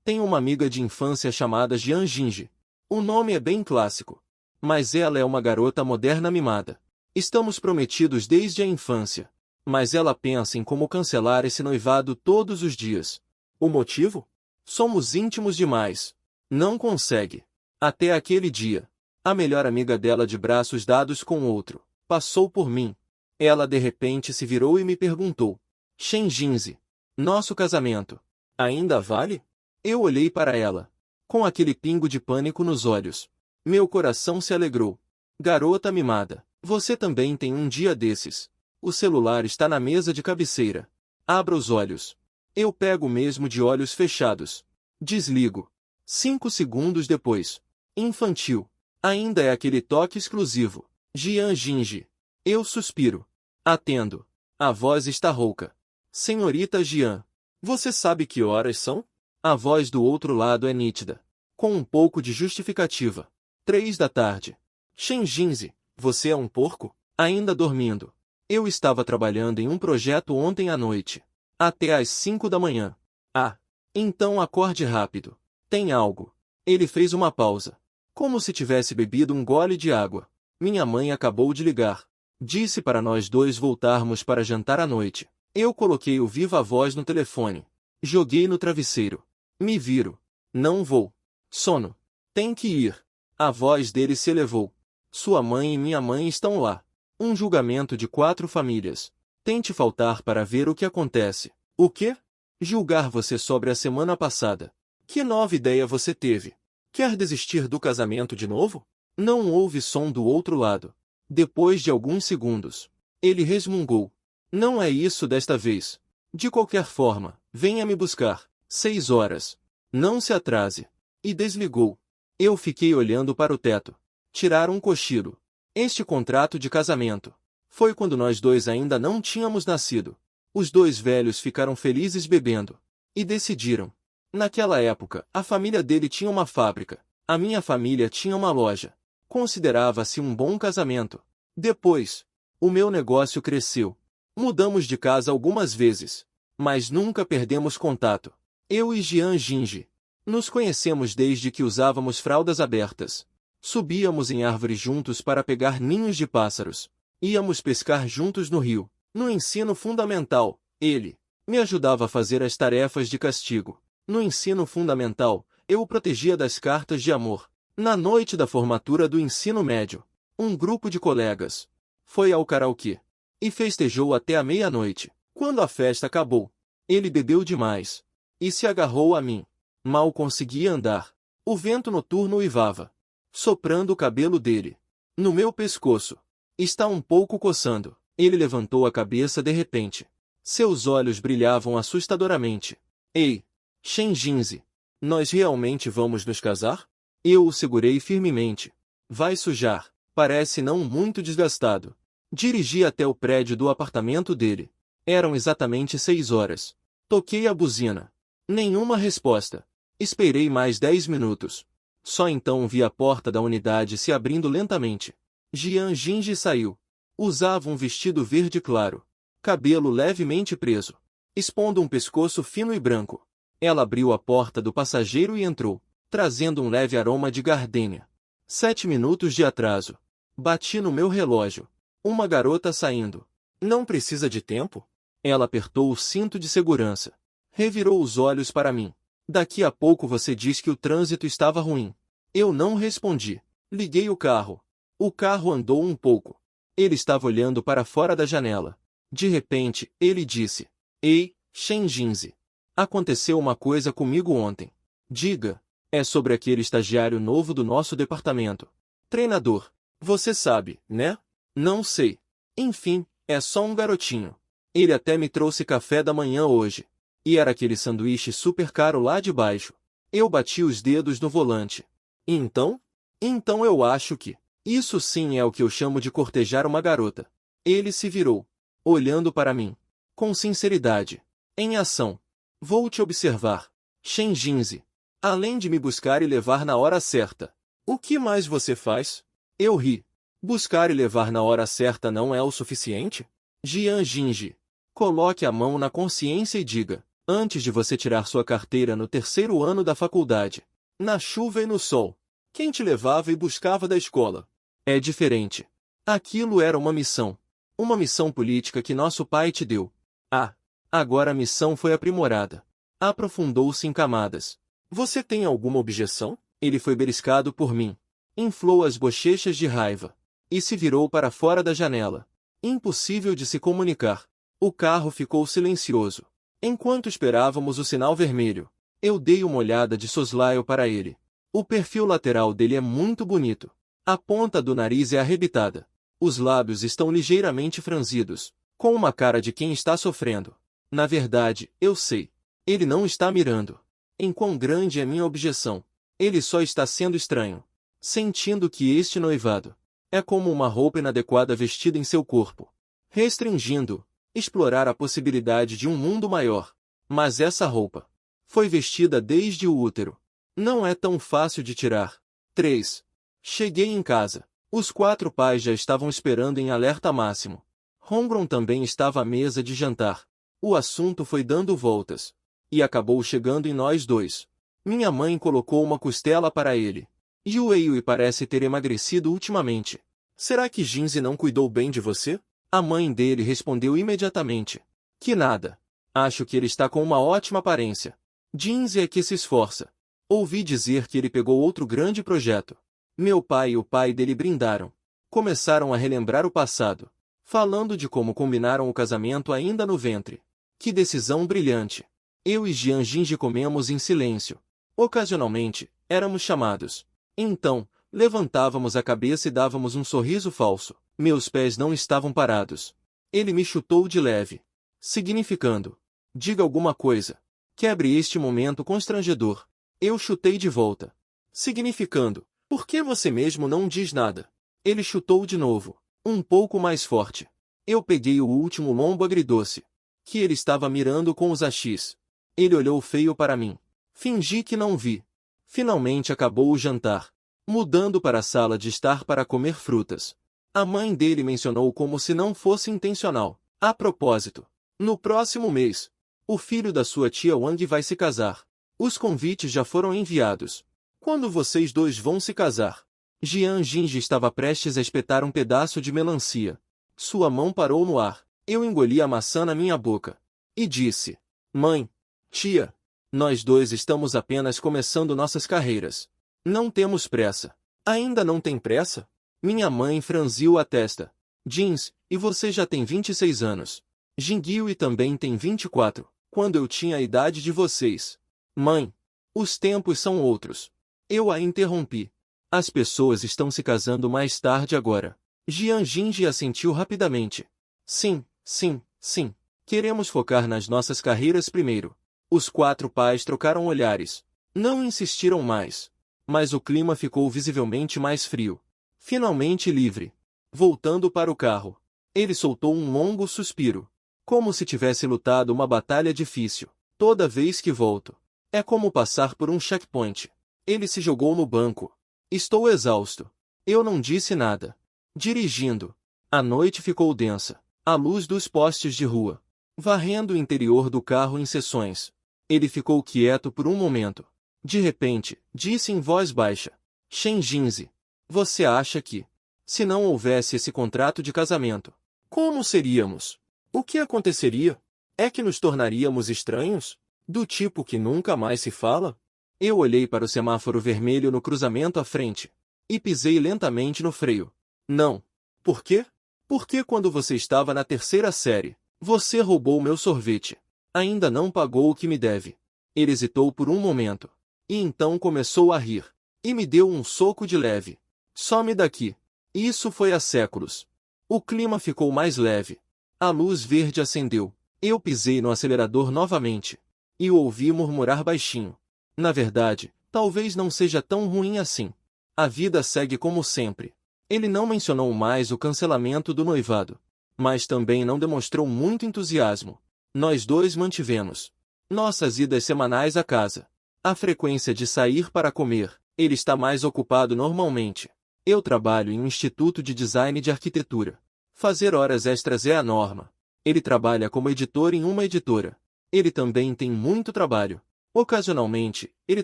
Tenho uma amiga de infância chamada Jian Jinji. O nome é bem clássico. Mas ela é uma garota moderna mimada. Estamos prometidos desde a infância. Mas ela pensa em como cancelar esse noivado todos os dias. O motivo? Somos íntimos demais. Não consegue. Até aquele dia. A melhor amiga dela de braços dados com outro passou por mim. Ela de repente se virou e me perguntou: Shen Jinzi, nosso casamento ainda vale? Eu olhei para ela, com aquele pingo de pânico nos olhos. Meu coração se alegrou. Garota mimada, você também tem um dia desses. O celular está na mesa de cabeceira. Abra os olhos. Eu pego mesmo de olhos fechados. Desligo. 5 segundos depois. Infantil. Ainda é aquele toque exclusivo. Jian Jinji. Eu suspiro. Atendo. A voz está rouca. Senhorita Jian. Você sabe que horas são? A voz do outro lado é nítida. Com um pouco de justificativa. 3 da tarde. Shen Jinzi, você é um porco? Ainda dormindo. Eu estava trabalhando em um projeto ontem à noite. Até às 5 da manhã. Ah. Então acorde rápido. Tem algo. Ele fez uma pausa. Como se tivesse bebido um gole de água. Minha mãe acabou de ligar. Disse para nós dois voltarmos para jantar à noite. Eu coloquei o viva-voz no telefone. Joguei no travesseiro. Me viro. Não vou. Sono. Tem que ir. A voz dele se elevou. Sua mãe e minha mãe estão lá. Um julgamento de 4 famílias. Tente faltar para ver o que acontece. O quê? Julgar você sobre a semana passada. Que nova ideia você teve? Quer desistir do casamento de novo? Não houve som do outro lado. Depois de alguns segundos, ele resmungou. Não é isso desta vez. De qualquer forma, venha me buscar. 6 horas. Não se atrase. E desligou. Eu fiquei olhando para o teto. Tirar um cochilo. Este contrato de casamento. Foi quando nós dois ainda não tínhamos nascido. Os dois velhos ficaram felizes bebendo. E decidiram. Naquela época, a família dele tinha uma fábrica. A minha família tinha uma loja. Considerava-se um bom casamento. Depois, o meu negócio cresceu. Mudamos de casa algumas vezes. Mas nunca perdemos contato. Eu e Jian Jinji. Nos conhecemos desde que usávamos fraldas abertas. Subíamos em árvores juntos para pegar ninhos de pássaros. Íamos pescar juntos no rio. No ensino fundamental, ele me ajudava a fazer as tarefas de castigo. No ensino fundamental, eu o protegia das cartas de amor. Na noite da formatura do ensino médio, um grupo de colegas foi ao karaokê e festejou até a meia-noite. Quando a festa acabou, ele bebeu demais e se agarrou a mim. Mal conseguia andar. O vento noturno uivava, soprando o cabelo dele no meu pescoço. Está um pouco coçando. Ele levantou a cabeça de repente. Seus olhos brilhavam assustadoramente. Ei, Shen Jinzi, nós realmente vamos nos casar? Eu o segurei firmemente. Vai sujar. Parece não muito desgastado. Dirigi até o prédio do apartamento dele. Eram exatamente 6 horas. Toquei a buzina. Nenhuma resposta. Esperei mais 10 minutos. Só então vi a porta da unidade se abrindo lentamente. Jian Jinji saiu. Usava um vestido verde claro. Cabelo levemente preso, expondo um pescoço fino e branco. Ela abriu a porta do passageiro e entrou, trazendo um leve aroma de gardênia. 7 minutos de atraso. Bati no meu relógio. Uma garota saindo. Não precisa de tempo? Ela apertou o cinto de segurança. Revirou os olhos para mim. Daqui a pouco você diz que o trânsito estava ruim. Eu não respondi. Liguei o carro. O carro andou um pouco. Ele estava olhando para fora da janela. De repente, ele disse: Ei, Shen Jinzi. Aconteceu uma coisa comigo ontem. Diga. É sobre aquele estagiário novo do nosso departamento. Treinador. Você sabe, né? Não sei. Enfim, é só um garotinho. Ele até me trouxe café da manhã hoje. E era aquele sanduíche super caro lá de baixo. Eu bati os dedos no volante. Então? Então eu acho que isso sim é o que eu chamo de cortejar uma garota. Ele se virou, olhando para mim, com sinceridade. Em ação. Vou te observar, Shen Jinzi. Além de me buscar e levar na hora certa. O que mais você faz? Eu ri. Buscar e levar na hora certa não é o suficiente? Jian Jinji. Coloque a mão na consciência e diga: Antes de você tirar sua carteira no terceiro ano da faculdade. Na chuva e no sol. Quem te levava e buscava da escola? É diferente. Aquilo era uma missão. Uma missão política que nosso pai te deu. Ah, agora a missão foi aprimorada. Aprofundou-se em camadas. Você tem alguma objeção? Ele foi beliscado por mim. Inflou as bochechas de raiva. E se virou para fora da janela. Impossível de se comunicar. O carro ficou silencioso. Enquanto esperávamos o sinal vermelho, eu dei uma olhada de soslaio para ele. O perfil lateral dele é muito bonito. A ponta do nariz é arrebitada. Os lábios estão ligeiramente franzidos, com uma cara de quem está sofrendo. Na verdade, eu sei. Ele não está mirando. Em quão grande é minha objeção. Ele só está sendo estranho. Sentindo que este noivado é como uma roupa inadequada vestida em seu corpo. Restringindo, explorar a possibilidade de um mundo maior. Mas essa roupa foi vestida desde o útero. Não é tão fácil de tirar. 3. Cheguei em casa. Os 4 pais já estavam esperando em alerta máximo. Holmgren também estava à mesa de jantar. O assunto foi dando voltas. E acabou chegando em nós dois. Minha mãe colocou uma costela para ele. Yue parece ter emagrecido ultimamente. Será que Jinzi não cuidou bem de você? A mãe dele respondeu imediatamente. Que nada. Acho que ele está com uma ótima aparência. Jinzi é que se esforça. Ouvi dizer que ele pegou outro grande projeto. Meu pai e o pai dele brindaram. Começaram a relembrar o passado, falando de como combinaram o casamento ainda no ventre. Que decisão brilhante. Eu e Jian Jinji comemos em silêncio. Ocasionalmente, éramos chamados. Então, levantávamos a cabeça e dávamos um sorriso falso. Meus pés não estavam parados. Ele me chutou de leve, significando: diga alguma coisa. Quebre este momento constrangedor. Eu chutei de volta, significando: por que você mesmo não diz nada? Ele chutou de novo, um pouco mais forte. Eu peguei o último lombo agridoce, que ele estava mirando com os achis. Ele olhou feio para mim. Fingi que não vi. Finalmente acabou o jantar, mudando para a sala de estar para comer frutas. A mãe dele mencionou como se não fosse intencional. A propósito, no próximo mês, o filho da sua tia Wang vai se casar. Os convites já foram enviados. Quando vocês dois vão se casar? Jian Jinji estava prestes a espetar um pedaço de melancia. Sua mão parou no ar. Eu engoli a maçã na minha boca. E disse: Mãe, tia, nós dois estamos apenas começando nossas carreiras. Não temos pressa. Ainda não tem pressa? Minha mãe franziu a testa. Jins, e você já tem 26 anos. Jingyu também tem 24, quando eu tinha a idade de vocês. Mãe, os tempos são outros. Eu a interrompi. As pessoas estão se casando mais tarde agora. Jian Jinji assentiu rapidamente. Sim, sim, sim. Queremos focar nas nossas carreiras primeiro. Os 4 pais trocaram olhares. Não insistiram mais. Mas o clima ficou visivelmente mais frio. Finalmente livre. Voltando para o carro, ele soltou um longo suspiro. Como se tivesse lutado uma batalha difícil. Toda vez que volto, é como passar por um checkpoint. Ele se jogou no banco. Estou exausto. Eu não disse nada. Dirigindo. A noite ficou densa. A luz dos postes de rua, varrendo o interior do carro em seções. Ele ficou quieto por um momento. De repente, disse em voz baixa: Shen Jinzi, você acha que, se não houvesse esse contrato de casamento, como seríamos? O que aconteceria? É que nos tornaríamos estranhos? Do tipo que nunca mais se fala? Eu olhei para o semáforo vermelho no cruzamento à frente. E pisei lentamente no freio. Não. Por quê? Porque quando você estava na 3ª série, você roubou meu sorvete. Ainda não pagou o que me deve. Ele hesitou por um momento. E então começou a rir. E me deu um soco de leve. Some daqui. Isso foi há séculos. O clima ficou mais leve. A luz verde acendeu. Eu pisei no acelerador novamente. E o ouvi murmurar baixinho. Na verdade, talvez não seja tão ruim assim. A vida segue como sempre. Ele não mencionou mais o cancelamento do noivado. Mas também não demonstrou muito entusiasmo. Nós dois mantivemos nossas idas semanais à casa. A frequência de sair para comer. Ele está mais ocupado normalmente. Eu trabalho em um instituto de design de arquitetura. Fazer horas extras é a norma. Ele trabalha como editor em uma editora. Ele também tem muito trabalho. Ocasionalmente, ele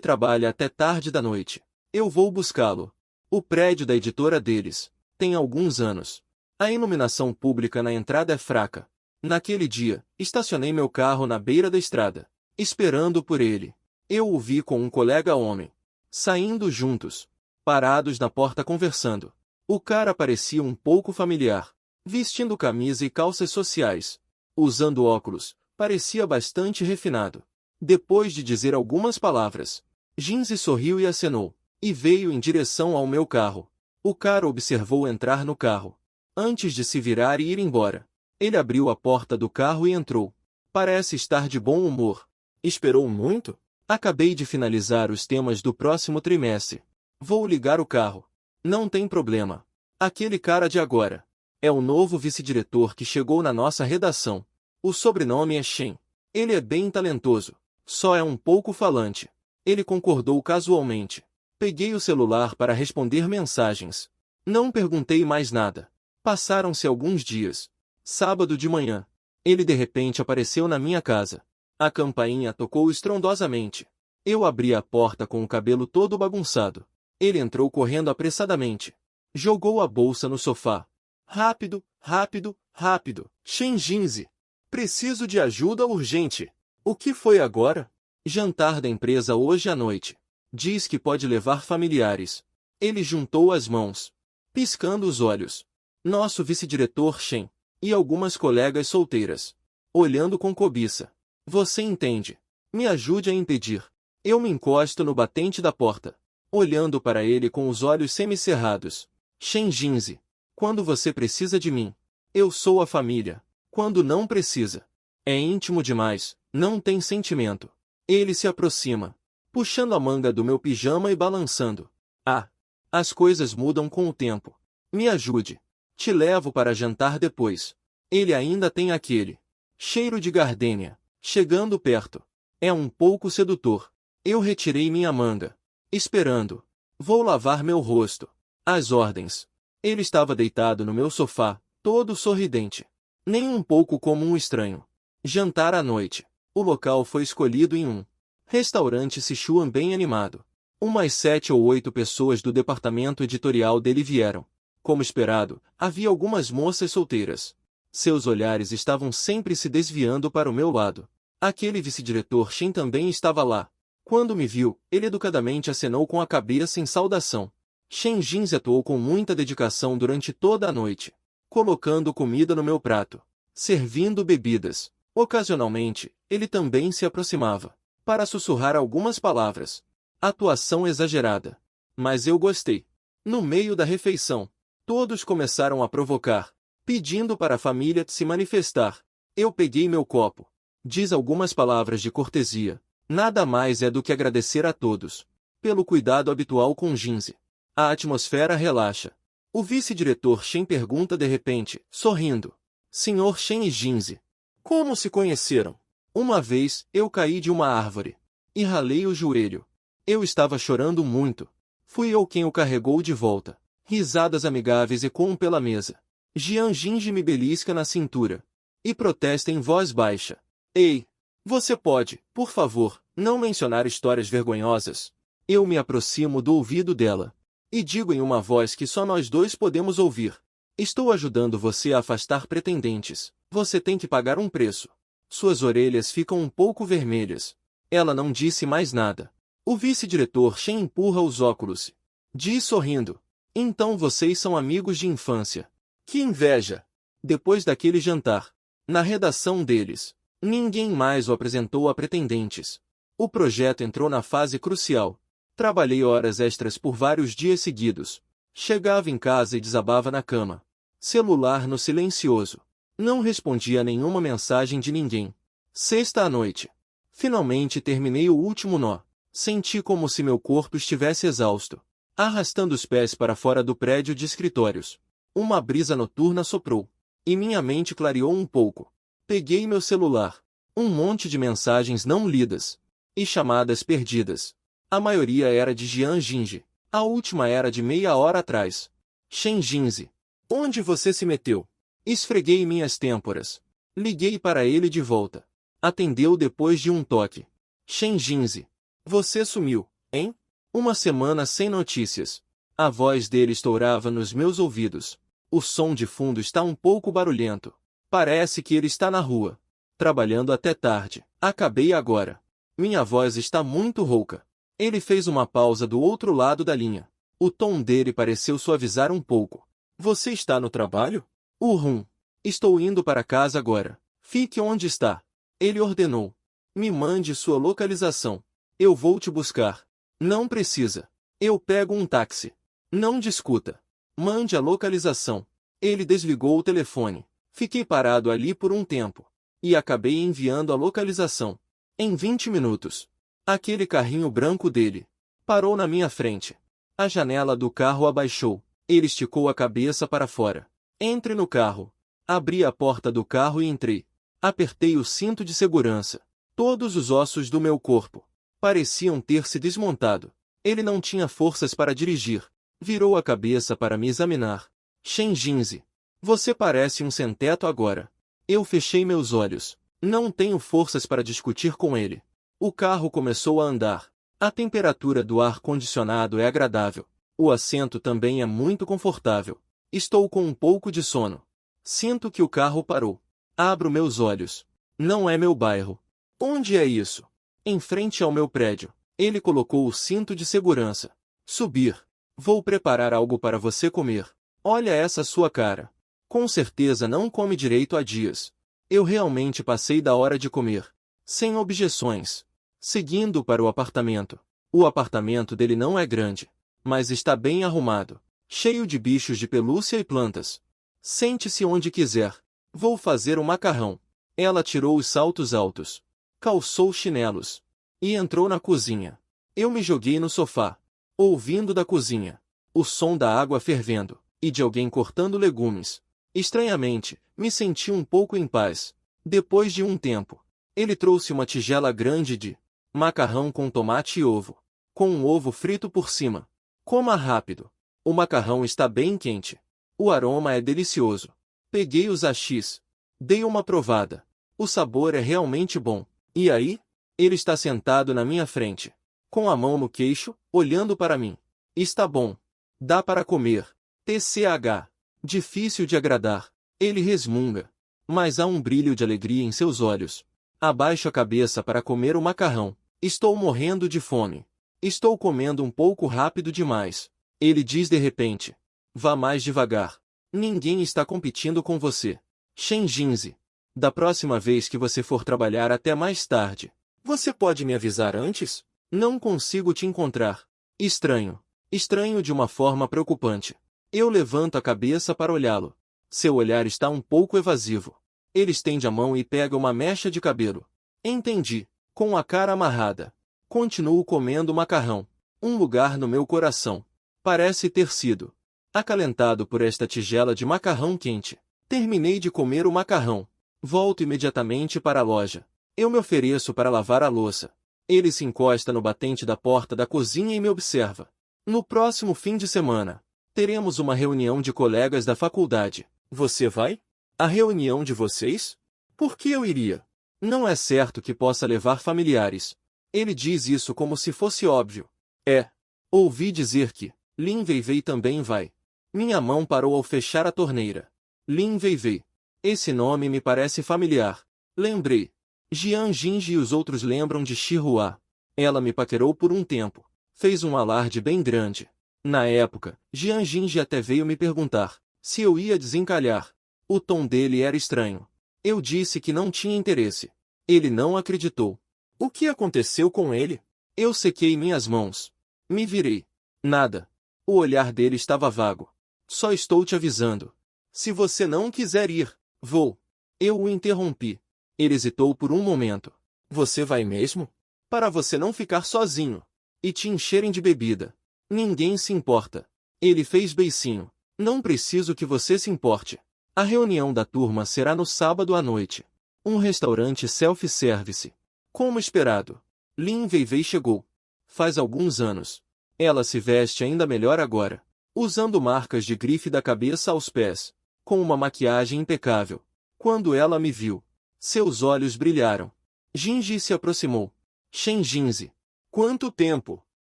trabalha até tarde da noite. Eu vou buscá-lo. O prédio da editora deles tem alguns anos. A iluminação pública na entrada é fraca. Naquele dia, estacionei meu carro na beira da estrada, esperando por ele. Eu o vi com um colega homem, saindo juntos, parados na porta conversando. O cara parecia um pouco familiar, vestindo camisa e calças sociais, usando óculos, parecia bastante refinado. Depois de dizer algumas palavras, Ginzi sorriu e acenou, e veio em direção ao meu carro. O cara observou entrar no carro, antes de se virar e ir embora. Ele abriu a porta do carro e entrou. Parece estar de bom humor. Esperou muito? Acabei de finalizar os temas do próximo trimestre. Vou ligar o carro. Não tem problema. Aquele cara de agora é o novo vice-diretor que chegou na nossa redação. O sobrenome é Shen. Ele é bem talentoso. Só é um pouco falante. Ele concordou casualmente. Peguei o celular para responder mensagens. Não perguntei mais nada. Passaram-se alguns dias. Sábado de manhã, ele de repente apareceu na minha casa. A campainha tocou estrondosamente. Eu abri a porta com o cabelo todo bagunçado. Ele entrou correndo apressadamente. Jogou a bolsa no sofá. Rápido, rápido, rápido. Shen Jinzi. Preciso de ajuda urgente. O que foi agora? Jantar da empresa hoje à noite. Diz que pode levar familiares. Ele juntou as mãos, piscando os olhos. Nosso vice-diretor Shen e algumas colegas solteiras, olhando com cobiça. Você entende? Me ajude a impedir. Eu me encosto no batente da porta, olhando para ele com os olhos semicerrados. Shen Jinzi, quando você precisa de mim, eu sou a família. Quando não precisa, é íntimo demais, não tem sentimento. Ele se aproxima, puxando a manga do meu pijama e balançando. Ah, as coisas mudam com o tempo. Me ajude. Te levo para jantar depois. Ele ainda tem aquele cheiro de gardênia, chegando perto. É um pouco sedutor. Eu retirei minha manga, esperando. Vou lavar meu rosto. Às ordens. Ele estava deitado no meu sofá, todo sorridente. Nem um pouco como um estranho. Jantar à noite. O local foi escolhido em um restaurante Sichuan bem animado. Umas 7 ou 8 pessoas do departamento editorial dele vieram. Como esperado, havia algumas moças solteiras. Seus olhares estavam sempre se desviando para o meu lado. Aquele vice-diretor Shen também estava lá. Quando me viu, ele educadamente acenou com a cabeça em saudação. Shen Jinzi atuou com muita dedicação durante toda a noite, colocando comida no meu prato, servindo bebidas. Ocasionalmente, ele também se aproximava, para sussurrar algumas palavras. Atuação exagerada. Mas eu gostei. No meio da refeição, todos começaram a provocar, pedindo para a família se manifestar. Eu peguei meu copo. Diz algumas palavras de cortesia. Nada mais é do que agradecer a todos pelo cuidado habitual com Jinzi. A atmosfera relaxa. O vice-diretor Shen pergunta de repente, sorrindo. Senhor Shen e Jinzi, como se conheceram? Uma vez, eu caí de uma árvore e ralei o joelho. Eu estava chorando muito. Fui eu quem o carregou de volta. Risadas amigáveis ecoam pela mesa. Jian Jinji me belisca na cintura e protesta em voz baixa. Ei, você pode, por favor, não mencionar histórias vergonhosas? Eu me aproximo do ouvido dela e digo em uma voz que só nós dois podemos ouvir. Estou ajudando você a afastar pretendentes. Você tem que pagar um preço. Suas orelhas ficam um pouco vermelhas. Ela não disse mais nada. O vice-diretor Shen empurra os óculos. Diz sorrindo. Então vocês são amigos de infância. Que inveja! Depois daquele jantar, na redação deles, ninguém mais o apresentou a pretendentes. O projeto entrou na fase crucial. Trabalhei horas extras por vários dias seguidos. Chegava em casa e desabava na cama. Celular no silencioso. Não respondia a nenhuma mensagem de ninguém. Sexta à noite. Finalmente terminei o último nó. Senti como se meu corpo estivesse exausto. Arrastando os pés para fora do prédio de escritórios. Uma brisa noturna soprou. E minha mente clareou um pouco. Peguei meu celular. Um monte de mensagens não lidas. E chamadas perdidas. A maioria era de Jian Jinji. A última era de meia hora atrás. Shen Jinzi. Onde você se meteu? Esfreguei minhas têmporas. Liguei para ele de volta. Atendeu depois de um toque. Shen Jinzi. Você sumiu, hein? Uma semana sem notícias. A voz dele estourava nos meus ouvidos. O som de fundo está um pouco barulhento. Parece que ele está na rua. Trabalhando até tarde. Acabei agora. Minha voz está muito rouca. Ele fez uma pausa do outro lado da linha. O tom dele pareceu suavizar um pouco. Você está no trabalho? Uhum. Estou indo para casa agora. Fique onde está. Ele ordenou. Me mande sua localização. Eu vou te buscar. Não precisa. Eu pego um táxi. Não discuta. Mande a localização. Ele desligou o telefone. Fiquei parado ali por um tempo. E acabei enviando a localização. Em 20 minutos. Aquele carrinho branco dele parou na minha frente. A janela do carro abaixou. Ele esticou a cabeça para fora. Entre no carro. Abri a porta do carro e entrei. Apertei o cinto de segurança. Todos os ossos do meu corpo pareciam ter se desmontado. Ele não tinha forças para dirigir. Virou a cabeça para me examinar. Shen Jinzi. Você parece um sem-teto agora. Eu fechei meus olhos. Não tenho forças para discutir com ele. O carro começou a andar. A temperatura do ar-condicionado é agradável. O assento também é muito confortável. Estou com um pouco de sono. Sinto que o carro parou. Abro meus olhos. Não é meu bairro. Onde é isso? Em frente ao meu prédio. Ele colocou o cinto de segurança. Subir. Vou preparar algo para você comer. Olha essa sua cara. Com certeza não come direito há dias. Eu realmente passei da hora de comer. Sem objeções. Seguindo para o apartamento. O apartamento dele não é grande, mas está bem arrumado. Cheio de bichos de pelúcia e plantas. Sente-se onde quiser. Vou fazer um macarrão. Ela tirou os saltos altos. Calçou chinelos. E entrou na cozinha. Eu me joguei no sofá. Ouvindo da cozinha o som da água fervendo e de alguém cortando legumes. Estranhamente, me senti um pouco em paz. Depois de um tempo, ele trouxe uma tigela grande de macarrão com tomate e ovo, com um ovo frito por cima. Coma rápido. O macarrão está bem quente. O aroma é delicioso. Peguei os hashis. Dei uma provada. O sabor é realmente bom. E aí? Ele está sentado na minha frente, com a mão no queixo, olhando para mim. Está bom. Dá para comer. TCH. Difícil de agradar. Ele resmunga. Mas há um brilho de alegria em seus olhos. Abaixo a cabeça para comer o macarrão. Estou morrendo de fome. Estou comendo um pouco rápido demais. Ele diz de repente. Vá mais devagar. Ninguém está competindo com você. Shen Jinzi. Da próxima vez que você for trabalhar até mais tarde, você pode me avisar antes? Não consigo te encontrar. Estranho. Estranho de uma forma preocupante. Eu levanto a cabeça para olhá-lo. Seu olhar está um pouco evasivo. Ele estende a mão e pega uma mecha de cabelo. Entendi. Com a cara amarrada. Continuo comendo o macarrão. Um lugar no meu coração parece ter sido acalentado por esta tigela de macarrão quente. Terminei de comer o macarrão. Volto imediatamente para a loja. Eu me ofereço para lavar a louça. Ele se encosta no batente da porta da cozinha e me observa. No próximo fim de semana, teremos uma reunião de colegas da faculdade. Você vai? A reunião de vocês? Por que eu iria? Não é certo que possa levar familiares. Ele diz isso como se fosse óbvio. É. Ouvi dizer que Lin Weiwei também vai. Minha mão parou ao fechar a torneira. Lin Weiwei. Esse nome me parece familiar. Lembrei. Jian Jingji e os outros lembram de Shihua. Ela me paquerou por um tempo. Fez um alarde bem grande. Na época, Jian Jingji até veio me perguntar se eu ia desencalhar. O tom dele era estranho. Eu disse que não tinha interesse. Ele não acreditou. O que aconteceu com ele? Eu sequei minhas mãos. Me virei. Nada. O olhar dele estava vago. Só estou te avisando. Se você não quiser ir, vou. Eu o interrompi. Ele hesitou por um momento. Você vai mesmo? Para você não ficar sozinho. E te encherem de bebida. Ninguém se importa. Ele fez beicinho. Não preciso que você se importe. A reunião da turma será no sábado à noite. Um restaurante self-service. Como esperado. Lin Weiwei chegou. Faz alguns anos. Ela se veste ainda melhor agora. Usando marcas de grife da cabeça aos pés. Com uma maquiagem impecável. Quando ela me viu, seus olhos brilharam. Jinji se aproximou. Shen Jinzi. Quanto tempo!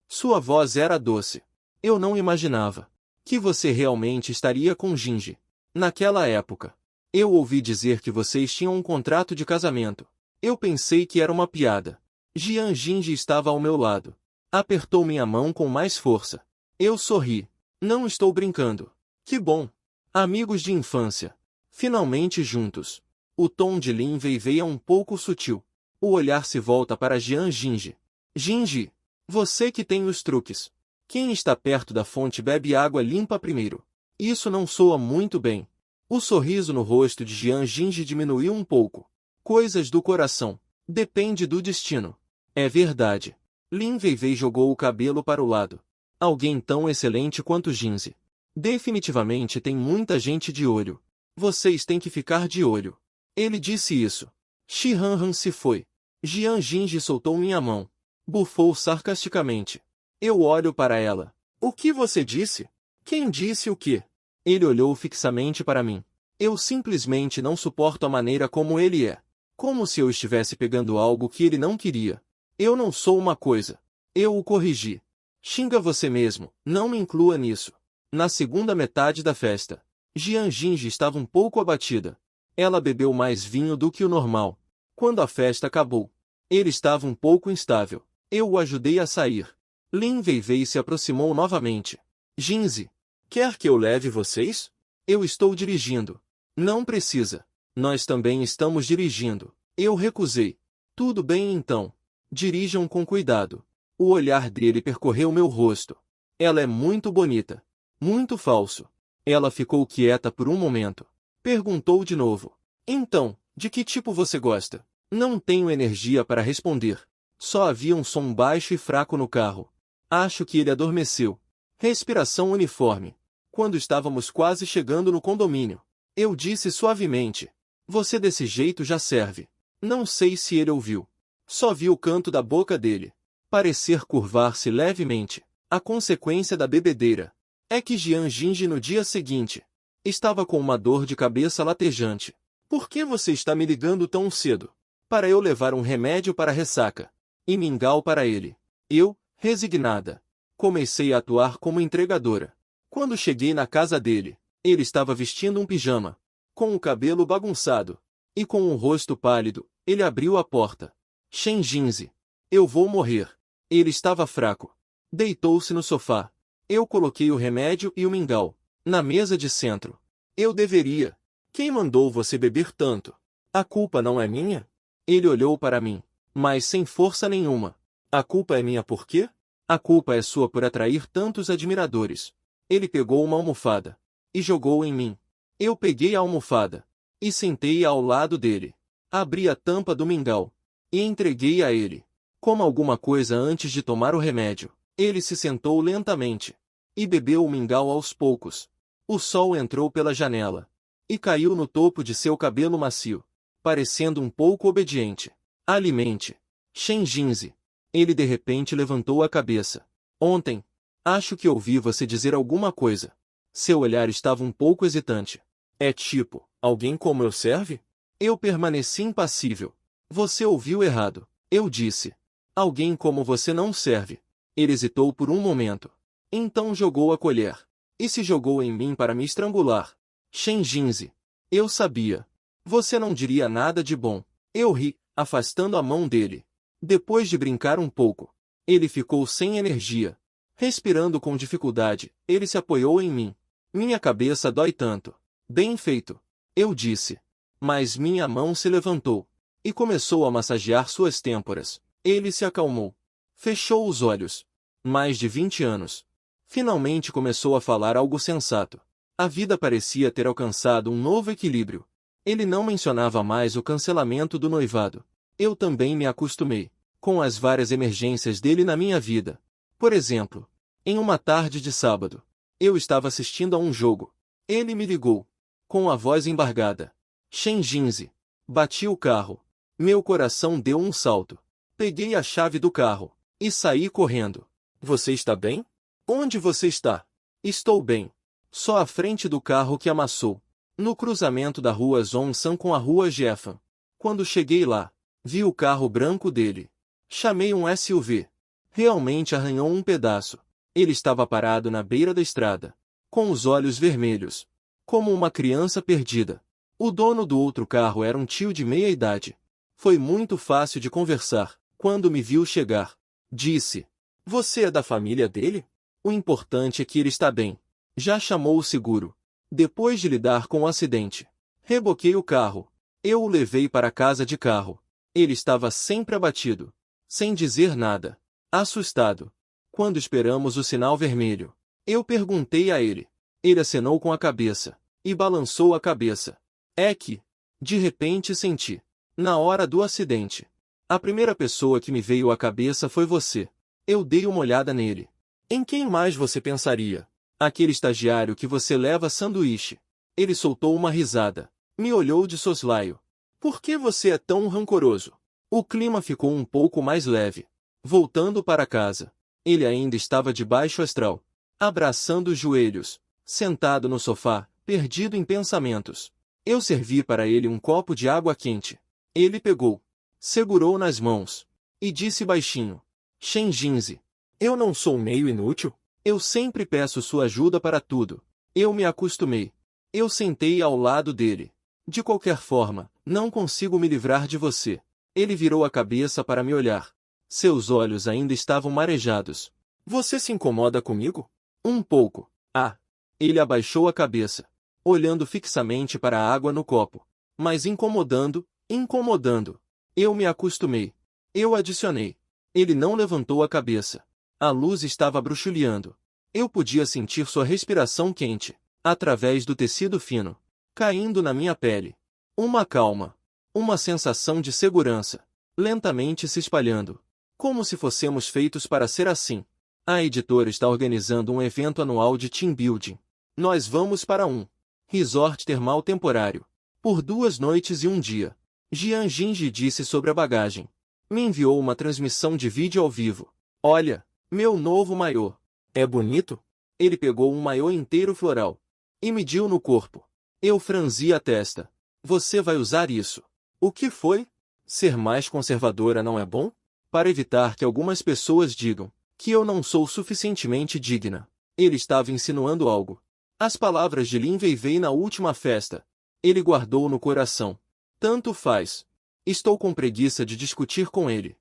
Sua voz era doce. Eu não imaginava que você realmente estaria com Jinji. Naquela época, eu ouvi dizer que vocês tinham um contrato de casamento. Eu pensei que era uma piada. Jian Jinji estava ao meu lado. Apertou minha mão com mais força. Eu sorri. Não estou brincando. Que bom! Amigos de infância. Finalmente juntos. O tom de Lin Weiwei é um pouco sutil. O olhar se volta para Jian Jinji. Jinji, você que tem os truques. Quem está perto da fonte bebe água limpa primeiro. Isso não soa muito bem. O sorriso no rosto de Jian Jinji diminuiu um pouco. Coisas do coração. Depende do destino. É verdade. Lin Weiwei jogou o cabelo para o lado. Alguém tão excelente quanto Jinzi. Definitivamente tem muita gente de olho. Vocês têm que ficar de olho. Ele disse isso. Shi Han se foi. Jian Jinji soltou minha mão. Bufou sarcasticamente. Eu olho para ela. O que você disse? Quem disse o quê? Ele olhou fixamente para mim. Eu simplesmente não suporto a maneira como ele é. Como se eu estivesse pegando algo que ele não queria. Eu não sou uma coisa. Eu o corrigi. Xinga você mesmo, não me inclua nisso. Na segunda metade da festa, Jian Jinji estava um pouco abatida. Ela bebeu mais vinho do que o normal. Quando a festa acabou, ele estava um pouco instável. Eu o ajudei a sair. Lin Weiwei se aproximou novamente. Jinzi, quer que eu leve vocês? Eu estou dirigindo. Não precisa. Nós também estamos dirigindo. Eu recusei. Tudo bem então. Dirijam com cuidado. O olhar dele percorreu meu rosto. Ela é muito bonita. Muito falso. Ela ficou quieta por um momento. Perguntou de novo. Então, de que tipo você gosta? Não tenho energia para responder. Só havia um som baixo e fraco no carro. Acho que ele adormeceu. Respiração uniforme. Quando estávamos quase chegando no condomínio, eu disse suavemente. Você desse jeito já serve. Não sei se ele ouviu. Só vi o canto da boca dele parecer curvar-se levemente. A consequência da bebedeira é que Jian Jinji no dia seguinte estava com uma dor de cabeça latejante. Por que você está me ligando tão cedo? Para eu levar um remédio para a ressaca e mingau para ele. Eu, resignada, comecei a atuar como entregadora. Quando cheguei na casa dele, ele estava vestindo um pijama, com o cabelo bagunçado e com um rosto pálido. Ele abriu a porta. Shen Jinzi, eu vou morrer. Ele estava fraco. Deitou-se no sofá. Eu coloquei o remédio e o mingau na mesa de centro. Eu deveria. Quem mandou você beber tanto? A culpa não é minha? Ele olhou para mim, mas sem força nenhuma. A culpa é minha por quê? A culpa é sua por atrair tantos admiradores. Ele pegou uma almofada e jogou em mim. Eu peguei a almofada e sentei ao lado dele. Abri a tampa do mingau e entreguei a ele. Coma alguma coisa antes de tomar o remédio. Ele se sentou lentamente e bebeu o mingau aos poucos. O sol entrou pela janela e caiu no topo de seu cabelo macio, parecendo um pouco obediente. Alimente. Shen Jinzi. Ele de repente levantou a cabeça. Ontem, acho que ouvi você dizer alguma coisa. Seu olhar estava um pouco hesitante. É tipo, alguém como eu serve? Eu permaneci impassível. Você ouviu errado. Eu disse. Alguém como você não serve. Ele hesitou por um momento. Então jogou a colher. E se jogou em mim para me estrangular. Shen Jinzi. Eu sabia. Você não diria nada de bom. Eu ri, afastando a mão dele. Depois de brincar um pouco, ele ficou sem energia. Respirando com dificuldade, ele se apoiou em mim. Minha cabeça dói tanto. Bem feito. Eu disse. Mas minha mão se levantou e começou a massagear suas têmporas. Ele se acalmou. Fechou os olhos. Mais de 20 anos. Finalmente começou a falar algo sensato. A vida parecia ter alcançado um novo equilíbrio. Ele não mencionava mais o cancelamento do noivado. Eu também me acostumei com as várias emergências dele na minha vida. Por exemplo, em uma tarde de sábado, eu estava assistindo a um jogo. Ele me ligou, com a voz embargada. Shen Jinzi. Bati o carro. Meu coração deu um salto. Peguei a chave do carro e saí correndo. Você está bem? Onde você está? Estou bem. Só à frente do carro que amassou. No cruzamento da rua Zhongsan com a rua Jefan. Quando cheguei lá, Vi o carro branco dele. Chamei um SUV. Realmente arranhou um pedaço. Ele estava parado na beira da estrada, com os olhos vermelhos, como uma criança perdida. O dono do outro carro era um tio de meia idade. Foi muito fácil de conversar. Quando me viu chegar, disse: "Você é da família dele? O importante é que ele está bem. Já chamou o seguro?" Depois de lidar com o acidente, reboquei o carro. Eu o levei para casa de carro. Ele estava sempre abatido, sem dizer nada, assustado. Quando esperamos o sinal vermelho, eu perguntei a ele. Ele acenou com a cabeça e balançou a cabeça. É que, de repente senti, na hora do acidente, a primeira pessoa que me veio à cabeça foi você. Eu dei uma olhada nele. Em quem mais você pensaria? Aquele estagiário que você leva sanduíche. Ele soltou uma risada. Me olhou de soslaio. Por que você é tão rancoroso? O clima ficou um pouco mais leve. Voltando para casa, ele ainda estava de baixo astral, abraçando os joelhos, sentado no sofá, perdido em pensamentos. Eu servi para ele um copo de água quente. Ele pegou, segurou nas mãos e disse baixinho: "Shenjinzi, eu não sou meio inútil? Eu sempre peço sua ajuda para tudo." Eu me acostumei. Eu sentei ao lado dele. "De qualquer forma, não consigo me livrar de você." Ele virou a cabeça para me olhar. Seus olhos ainda estavam marejados. "Você se incomoda comigo?" "Um pouco." "Ah." Ele abaixou a cabeça, olhando fixamente para a água no copo. "Mas incomodando, incomodando." Eu me acostumei. Eu adicionei. Ele não levantou a cabeça. A luz estava bruxuleando. Eu podia sentir sua respiração quente, através do tecido fino, caindo na minha pele. Uma calma. Uma sensação de segurança, lentamente se espalhando. Como se fôssemos feitos para ser assim. A editora está organizando um evento anual de team building. Nós vamos para um resort termal temporário, por 2 noites e 1 dia. Jian Jingji disse sobre a bagagem. Me enviou uma transmissão de vídeo ao vivo. "Olha, meu novo maiô. É bonito?" Ele pegou um maiô inteiro floral e mediu no corpo. Eu franzi a testa. "Você vai usar isso?" "O que foi? Ser mais conservadora não é bom?" "Para evitar que algumas pessoas digam que eu não sou suficientemente digna." Ele estava insinuando algo. As palavras de Lin Weiwei na última festa. Ele guardou no coração. Tanto faz. Estou com preguiça de discutir com ele.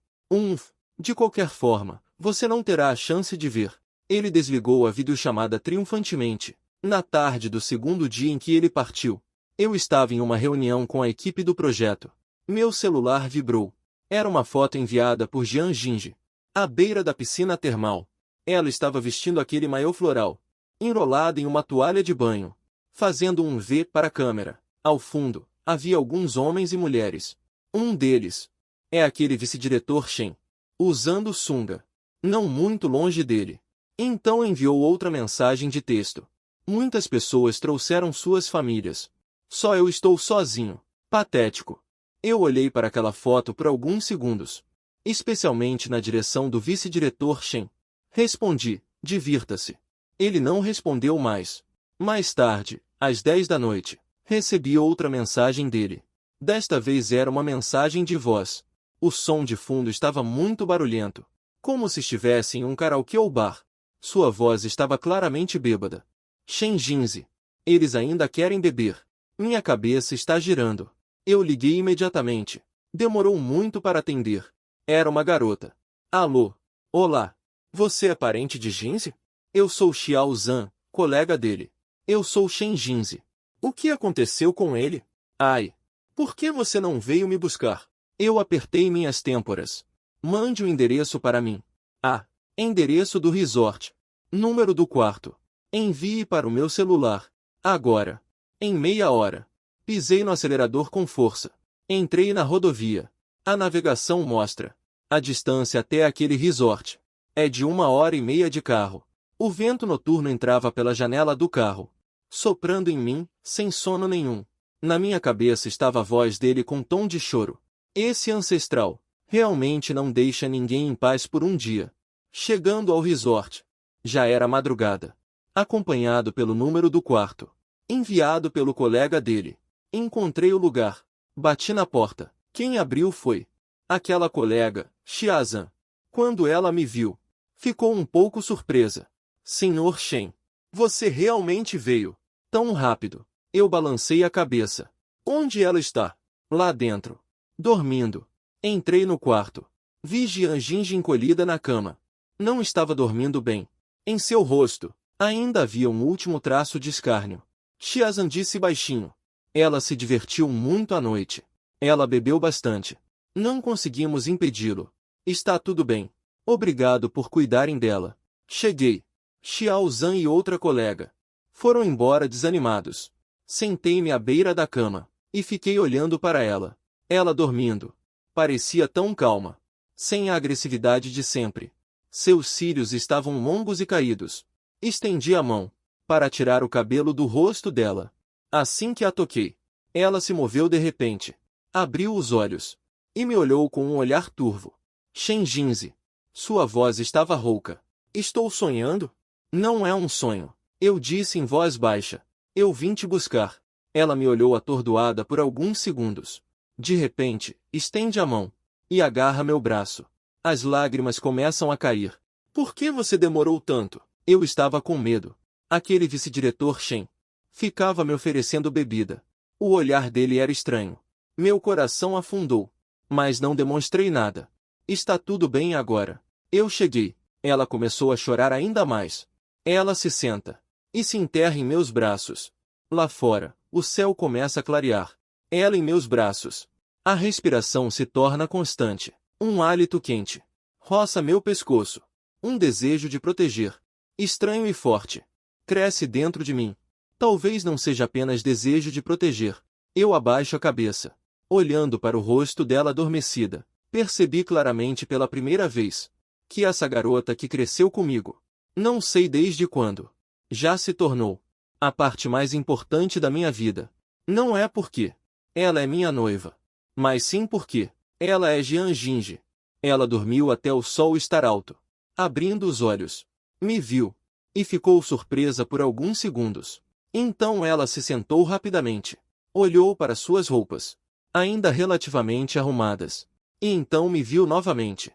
De qualquer forma, você não terá a chance de ver. Ele desligou a videochamada triunfantemente. Na tarde do segundo dia em que ele partiu, eu estava em uma reunião com a equipe do projeto. Meu celular vibrou. Era uma foto enviada por Jian Jingji, à beira da piscina termal. Ela estava vestindo aquele maiô floral, enrolada em uma toalha de banho, fazendo um V para a câmera. Ao fundo, havia alguns homens e mulheres. Um deles é aquele vice-diretor Shen, usando sunga, não muito longe dele. Então enviou outra mensagem de texto. Muitas pessoas trouxeram suas famílias. Só eu estou sozinho. Patético. Eu olhei para aquela foto por alguns segundos, especialmente na direção do vice-diretor Shen. Respondi: "Divirta-se." Ele não respondeu mais. Mais tarde, às 10 da noite, recebi outra mensagem dele. Desta vez era uma mensagem de voz. O som de fundo estava muito barulhento, como se estivesse em um karaokê ou bar. Sua voz estava claramente bêbada. "Shenjinzi, eles ainda querem beber. Minha cabeça está girando." Eu liguei imediatamente. Demorou muito para atender. Era uma garota. "Alô. Olá. Você é parente de Jinzi?" "Eu sou Xiao Zhan, colega dele." "Eu sou Shen Jinzi." "O que aconteceu com ele?" "Ai. Por que você não veio me buscar?" Eu apertei minhas têmporas. "Mande o endereço para mim." "Ah. Endereço do resort. Número do quarto. Envie para o meu celular. Agora." Em meia hora. Pisei no acelerador com força. Entrei na rodovia. A navegação mostra a distância até aquele resort. É de 1h30 de carro. O vento noturno entrava pela janela do carro, soprando em mim, sem sono nenhum. Na minha cabeça estava a voz dele com tom de choro. Esse ancestral realmente não deixa ninguém em paz por um dia. Chegando ao resort, já era madrugada. Acompanhado pelo número do quarto, enviado pelo colega dele, encontrei o lugar. Bati na porta. Quem abriu foi Aquela colega, Xiazan. Quando ela me viu, ficou um pouco surpresa. Senhor Shen, você realmente veio tão rápido. Eu balancei a cabeça. Onde ela está? Lá dentro. Dormindo. Entrei no quarto. Vi Jian Jingji encolhida na cama. Não estava dormindo bem. Em seu rosto, ainda havia um último traço de escárnio. Xiazan disse baixinho. Ela se divertiu muito à noite. Ela bebeu bastante. Não conseguimos impedi-lo. Está tudo bem. Obrigado por cuidarem dela. Cheguei. Xiao Zhan e outra colega foram embora desanimados. Sentei-me à beira da cama e fiquei olhando para ela. Ela dormindo. Parecia tão calma. Sem a agressividade de sempre. Seus cílios estavam longos e caídos. Estendi a mão para tirar o cabelo do rosto dela. Assim que a toquei, ela se moveu de repente. Abriu os olhos e me olhou com um olhar turvo. Shen Jinzi. Sua voz estava rouca. Estou sonhando? Não é um sonho. Eu disse em voz baixa. Eu vim te buscar. Ela me olhou atordoada por alguns segundos. De repente, estende a mão e agarra meu braço. As lágrimas começam a cair. Por que você demorou tanto? Eu estava com medo. Aquele vice-diretor Shen ficava me oferecendo bebida. O olhar dele era estranho. Meu coração afundou. Mas não demonstrei nada. Está tudo bem agora. Eu cheguei. Ela começou a chorar ainda mais. Ela se senta e se enterra em meus braços. Lá fora, o céu começa a clarear. Ela em meus braços. A respiração se torna constante. Um hálito quente roça meu pescoço. Um desejo de proteger, estranho e forte, cresce dentro de mim. Talvez não seja apenas desejo de proteger. Eu abaixo a cabeça. Olhando para o rosto dela adormecida, percebi claramente pela primeira vez que essa garota que cresceu comigo, não sei desde quando, já se tornou a parte mais importante da minha vida. Não é porque ela é minha noiva, mas sim porque ela é Jian Jingji. Ela dormiu até o sol estar alto. Abrindo os olhos, me viu e ficou surpresa por alguns segundos. Então ela se sentou rapidamente, olhou para suas roupas, ainda relativamente arrumadas, e então me viu novamente.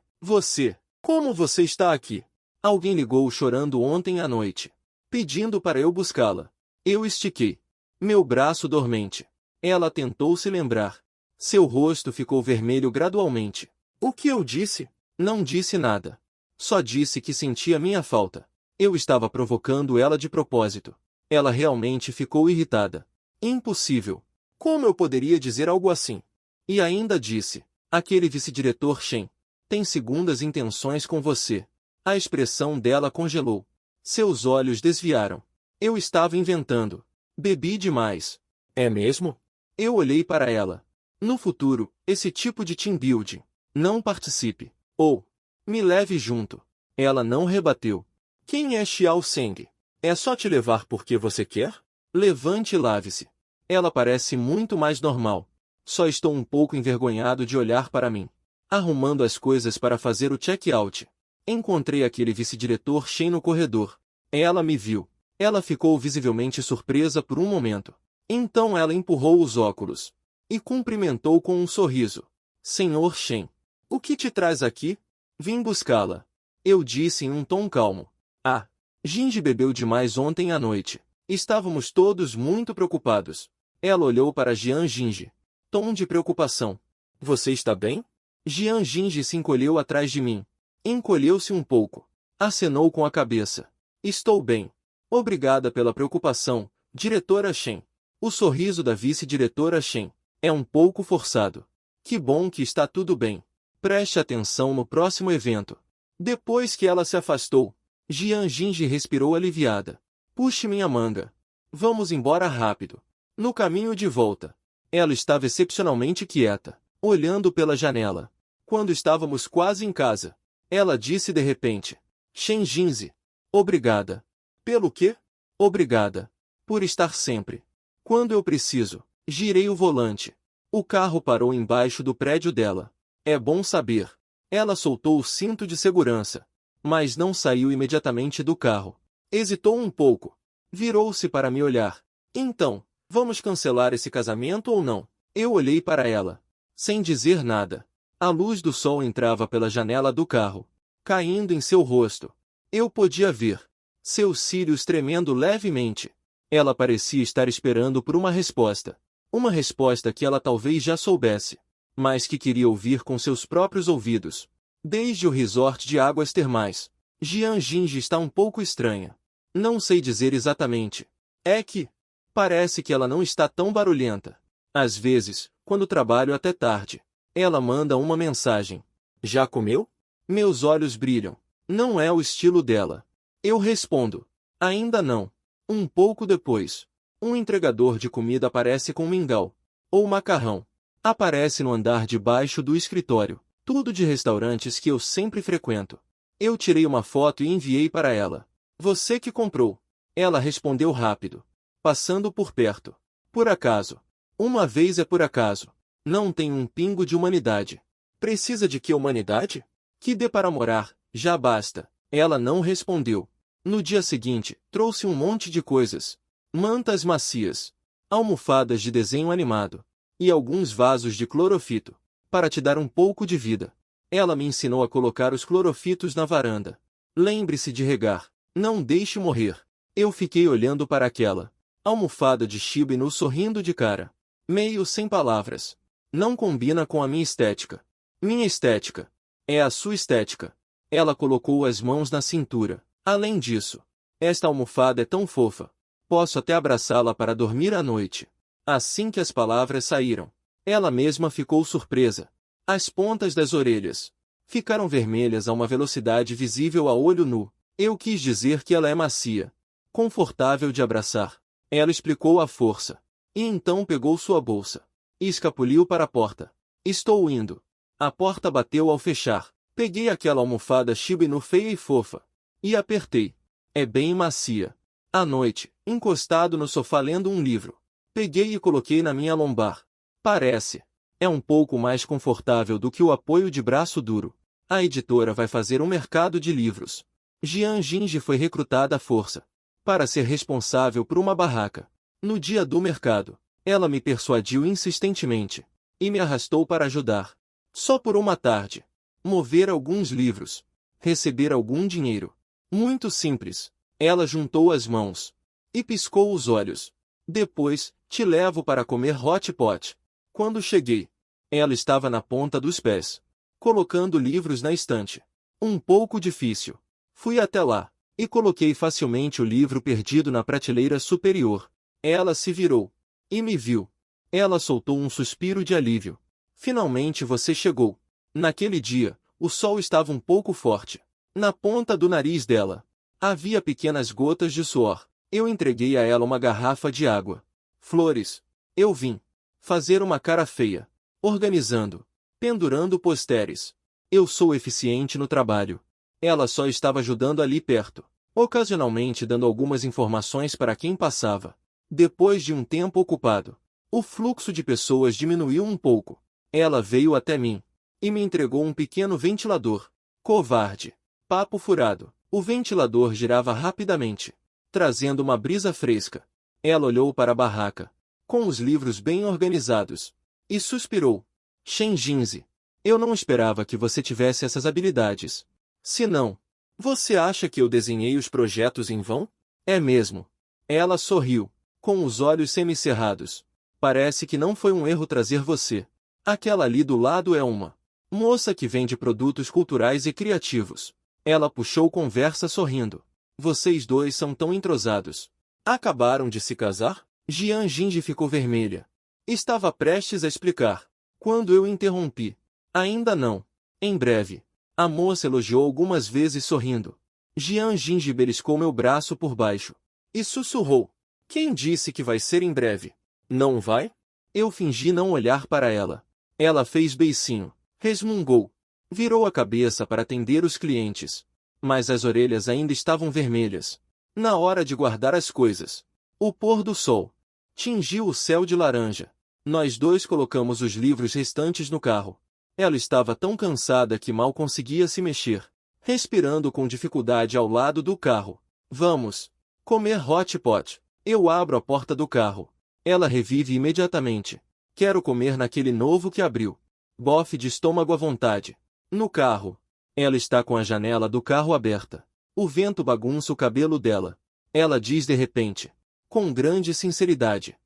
Como você está aqui? Alguém ligou chorando ontem à noite, pedindo para eu buscá-la. Eu estiquei meu braço dormente. Ela tentou se lembrar. Seu rosto ficou vermelho gradualmente. O que eu disse? Não disse nada. Só disse que sentia minha falta. Eu estava provocando ela de propósito. Ela realmente ficou irritada. Impossível. Como eu poderia dizer algo assim? E ainda disse, aquele vice-diretor Shen tem segundas intenções com você. A expressão dela congelou. Seus olhos desviaram. Eu estava inventando. Bebi demais. É mesmo? Eu olhei para ela. No futuro, esse tipo de team building, não participe. Ou, me leve junto. Ela não rebateu. Quem é Xiao Seng? É só te levar porque você quer? Levante e lave-se. Ela parece muito mais normal. Só estou um pouco envergonhado de olhar para mim. Arrumando as coisas para fazer o check-out. Encontrei aquele vice-diretor Shen no corredor. Ela me viu. Ela ficou visivelmente surpresa por um momento. Então ela empurrou os óculos e cumprimentou com um sorriso. Senhor Shen, o que te traz aqui? Vim buscá-la. Eu disse em um tom calmo. Ah, Jinji bebeu demais ontem à noite. Estávamos todos muito preocupados. Ela olhou para Jian Jingji. Tom de preocupação. Você está bem? Jian Jingji se encolheu atrás de mim. Encolheu-se um pouco. Acenou com a cabeça. Estou bem. Obrigada pela preocupação, diretora Shen. O sorriso da vice-diretora Shen é um pouco forçado. Que bom que está tudo bem. Preste atenção no próximo evento. Depois que ela se afastou, Jian Jingji respirou aliviada. Puxe minha manga. Vamos embora rápido. No caminho de volta, ela estava excepcionalmente quieta, olhando pela janela. Quando estávamos quase em casa, ela disse de repente. Shen Jinzi. Obrigada. Pelo quê? Obrigada. Por estar sempre. Quando eu preciso. Girei o volante. O carro parou embaixo do prédio dela. É bom saber. Ela soltou o cinto de segurança, mas não saiu imediatamente do carro. Hesitou um pouco. Virou-se para me olhar. Então, vamos cancelar esse casamento ou não? Eu olhei para ela, sem dizer nada. A luz do sol entrava pela janela do carro, caindo em seu rosto. Eu podia ver seus cílios tremendo levemente. Ela parecia estar esperando por uma resposta. Uma resposta que ela talvez já soubesse, mas que queria ouvir com seus próprios ouvidos. Desde o resort de águas termais, Jianjinji está um pouco estranha. Não sei dizer exatamente. É que parece que ela não está tão barulhenta. Às vezes, quando trabalho até tarde, ela manda uma mensagem. Já comeu? Meus olhos brilham. Não é o estilo dela. Eu respondo. Ainda não. Um pouco depois, um entregador de comida aparece com mingau, ou macarrão. Aparece no andar de baixo do escritório. Tudo de restaurantes que eu sempre frequento. Eu tirei uma foto e enviei para ela. Você que comprou. Ela respondeu rápido, passando por perto. Por acaso. Uma vez é por acaso. Não tem um pingo de humanidade. Precisa de que humanidade? Que dê para morar, já basta. Ela não respondeu. No dia seguinte, trouxe um monte de coisas. Mantas macias, almofadas de desenho animado, e alguns vasos de clorofito, para te dar um pouco de vida. Ela me ensinou a colocar os clorofitos na varanda. Lembre-se de regar. Não deixe morrer. Eu fiquei olhando para aquela almofada de Shiba Inu sorrindo de cara. Meio sem palavras. Não combina com a minha estética. Minha estética é a sua estética. Ela colocou as mãos na cintura. Além disso, esta almofada é tão fofa. Posso até abraçá-la para dormir à noite. Assim que as palavras saíram, ela mesma ficou surpresa. As pontas das orelhas ficaram vermelhas a uma velocidade visível a olho nu. Eu quis dizer que ela é macia, confortável de abraçar. Ela explicou a força. E então pegou sua bolsa e escapuliu para a porta. Estou indo. A porta bateu ao fechar. Peguei aquela almofada Shiba Inu feia e fofa e apertei. É bem macia. À noite, encostado no sofá lendo um livro, peguei e coloquei na minha lombar. Parece. É um pouco mais confortável do que o apoio de braço duro. A editora vai fazer um mercado de livros. Jianjinji foi recrutada à força para ser responsável por uma barraca. No dia do mercado, ela me persuadiu insistentemente e me arrastou para ajudar. Só por uma tarde. Mover alguns livros. Receber algum dinheiro. Muito simples. Ela juntou as mãos e piscou os olhos. Depois, te levo para comer hot pot. Quando cheguei, ela estava na ponta dos pés, colocando livros na estante. Um pouco difícil. Fui até lá e coloquei facilmente o livro perdido na prateleira superior. Ela se virou e me viu. Ela soltou um suspiro de alívio. Finalmente você chegou. Naquele dia, o sol estava um pouco forte. Na ponta do nariz dela, havia pequenas gotas de suor. Eu entreguei a ela uma garrafa de água. Flores. Eu vim fazer uma cara feia. Organizando. Pendurando posteres. Eu sou eficiente no trabalho. Ela só estava ajudando ali perto. Ocasionalmente dando algumas informações para quem passava. Depois de um tempo ocupado, o fluxo de pessoas diminuiu um pouco. Ela veio até mim e me entregou um pequeno ventilador. Covarde. Papo furado. O ventilador girava rapidamente, trazendo uma brisa fresca. Ela olhou para a barraca, com os livros bem organizados, e suspirou. Shenjinzi, eu não esperava que você tivesse essas habilidades. Se não, você acha que eu desenhei os projetos em vão? É mesmo. Ela sorriu, com os olhos semicerrados. Parece que não foi um erro trazer você. Aquela ali do lado é uma moça que vende produtos culturais e criativos. Ela puxou conversa sorrindo. Vocês dois são tão entrosados. Acabaram de se casar? Jianjinji ficou vermelha. Estava prestes a explicar, quando eu interrompi. Ainda não. Em breve. A moça elogiou algumas vezes sorrindo. Jianjinji beliscou meu braço por baixo e sussurrou. Quem disse que vai ser em breve? Não vai? Eu fingi não olhar para ela. Ela fez beicinho. Resmungou. Virou a cabeça para atender os clientes. Mas as orelhas ainda estavam vermelhas. Na hora de guardar as coisas, o pôr do sol tingiu o céu de laranja. Nós dois colocamos os livros restantes no carro. Ela estava tão cansada que mal conseguia se mexer, respirando com dificuldade ao lado do carro. Vamos comer hot pot. Eu abro a porta do carro. Ela revive imediatamente. Quero comer naquele novo que abriu. Bofe de estômago à vontade. No carro. Ela está com a janela do carro aberta. O vento bagunça o cabelo dela. Ela diz de repente, com grande sinceridade.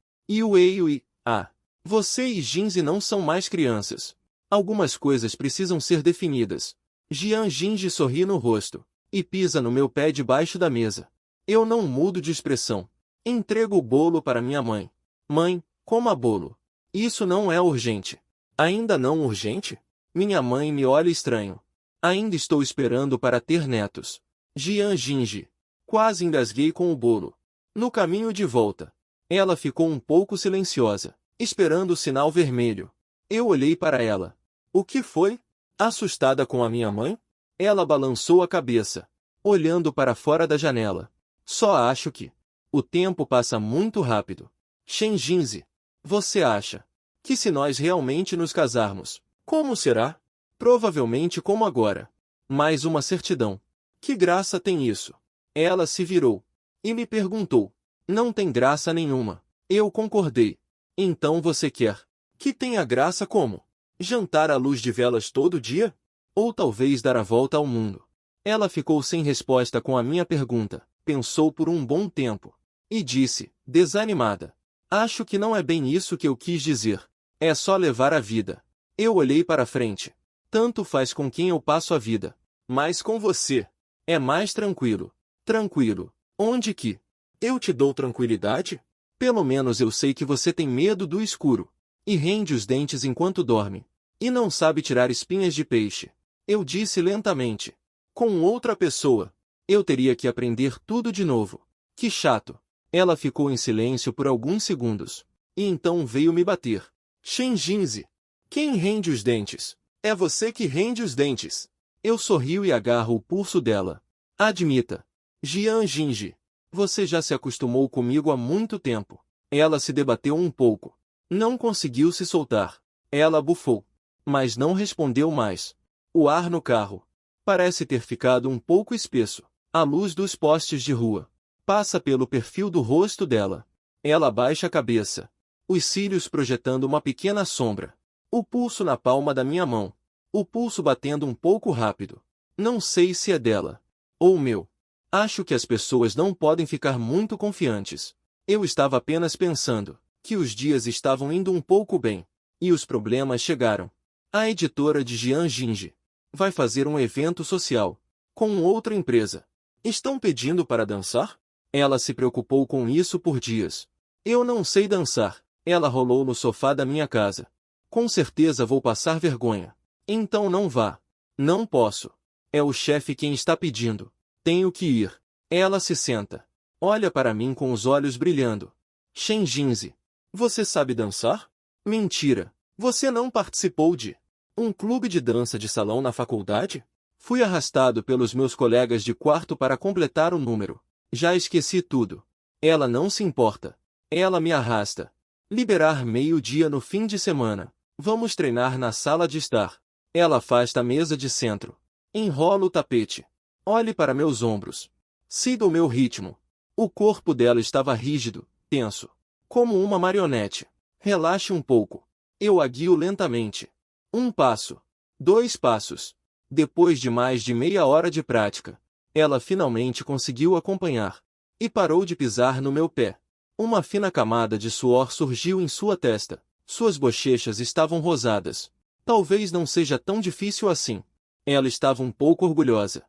Você e Ginzi não são mais crianças. Algumas coisas precisam ser definidas. Jian Ginji sorri no rosto e pisa no meu pé debaixo da mesa. Eu não mudo de expressão. Entrego o bolo para minha mãe. Mãe, coma bolo. Isso não é urgente. Ainda não urgente? Minha mãe me olha estranho. Ainda estou esperando para ter netos. Jian Ginji. Quase engasguei com o bolo. No caminho de volta. Ela ficou um pouco silenciosa, esperando o sinal vermelho. Eu olhei para ela. O que foi? Assustada com a minha mãe? Ela balançou a cabeça, olhando para fora da janela. Só acho que o tempo passa muito rápido. Shen Jinzi, você acha que se nós realmente nos casarmos, como será? Provavelmente como agora. Mais uma certidão. Que graça tem isso? Ela se virou e me perguntou. Não tem graça nenhuma. Eu concordei. Então você quer que tenha graça como? Jantar à luz de velas todo dia? Ou talvez dar a volta ao mundo? Ela ficou sem resposta com a minha pergunta, pensou por um bom tempo e disse, desanimada. Acho que não é bem isso que eu quis dizer. É só levar a vida. Eu olhei para frente. Tanto faz com quem eu passo a vida. Mas com você. É mais tranquilo. Tranquilo. Onde que? Eu te dou tranquilidade? Pelo menos eu sei que você tem medo do escuro. E rende os dentes enquanto dorme. E não sabe tirar espinhas de peixe. Eu disse lentamente. Com outra pessoa, eu teria que aprender tudo de novo. Que chato. Ela ficou em silêncio por alguns segundos. E então veio me bater. Shen Jinzi. Quem rende os dentes? É você que rende os dentes. Eu sorrio e agarro o pulso dela. Admita. Jian Jinji. Você já se acostumou comigo há muito tempo. Ela se debateu um pouco. Não conseguiu se soltar. Ela bufou. Mas não respondeu mais. O ar no carro parece ter ficado um pouco espesso. A luz dos postes de rua passa pelo perfil do rosto dela. Ela baixa a cabeça. Os cílios projetando uma pequena sombra. O pulso na palma da minha mão. O pulso batendo um pouco rápido. Não sei se é dela ou meu. Acho que as pessoas não podem ficar muito confiantes. Eu estava apenas pensando que os dias estavam indo um pouco bem. E os problemas chegaram. A editora de Jian Jinji vai fazer um evento social com outra empresa. Estão pedindo para dançar? Ela se preocupou com isso por dias. Eu não sei dançar. Ela rolou no sofá da minha casa. Com certeza vou passar vergonha. Então não vá. Não posso. É o chefe quem está pedindo. Tenho que ir. Ela se senta. Olha para mim com os olhos brilhando. Shen Jinzi. Você sabe dançar? Mentira. Você não participou de um clube de dança de salão na faculdade? Fui arrastado pelos meus colegas de quarto para completar o número. Já esqueci tudo. Ela não se importa. Ela me arrasta. Liberar meio-dia no fim de semana. Vamos treinar na sala de estar. Ela afasta a mesa de centro. Enrola o tapete. Olhe para meus ombros. Siga o meu ritmo. O corpo dela estava rígido, tenso. Como uma marionete. Relaxe um pouco. Eu a guio lentamente. 1 passo. 2 passos. Depois de mais de meia hora de prática, ela finalmente conseguiu acompanhar. E parou de pisar no meu pé. Uma fina camada de suor surgiu em sua testa. Suas bochechas estavam rosadas. Talvez não seja tão difícil assim. Ela estava um pouco orgulhosa.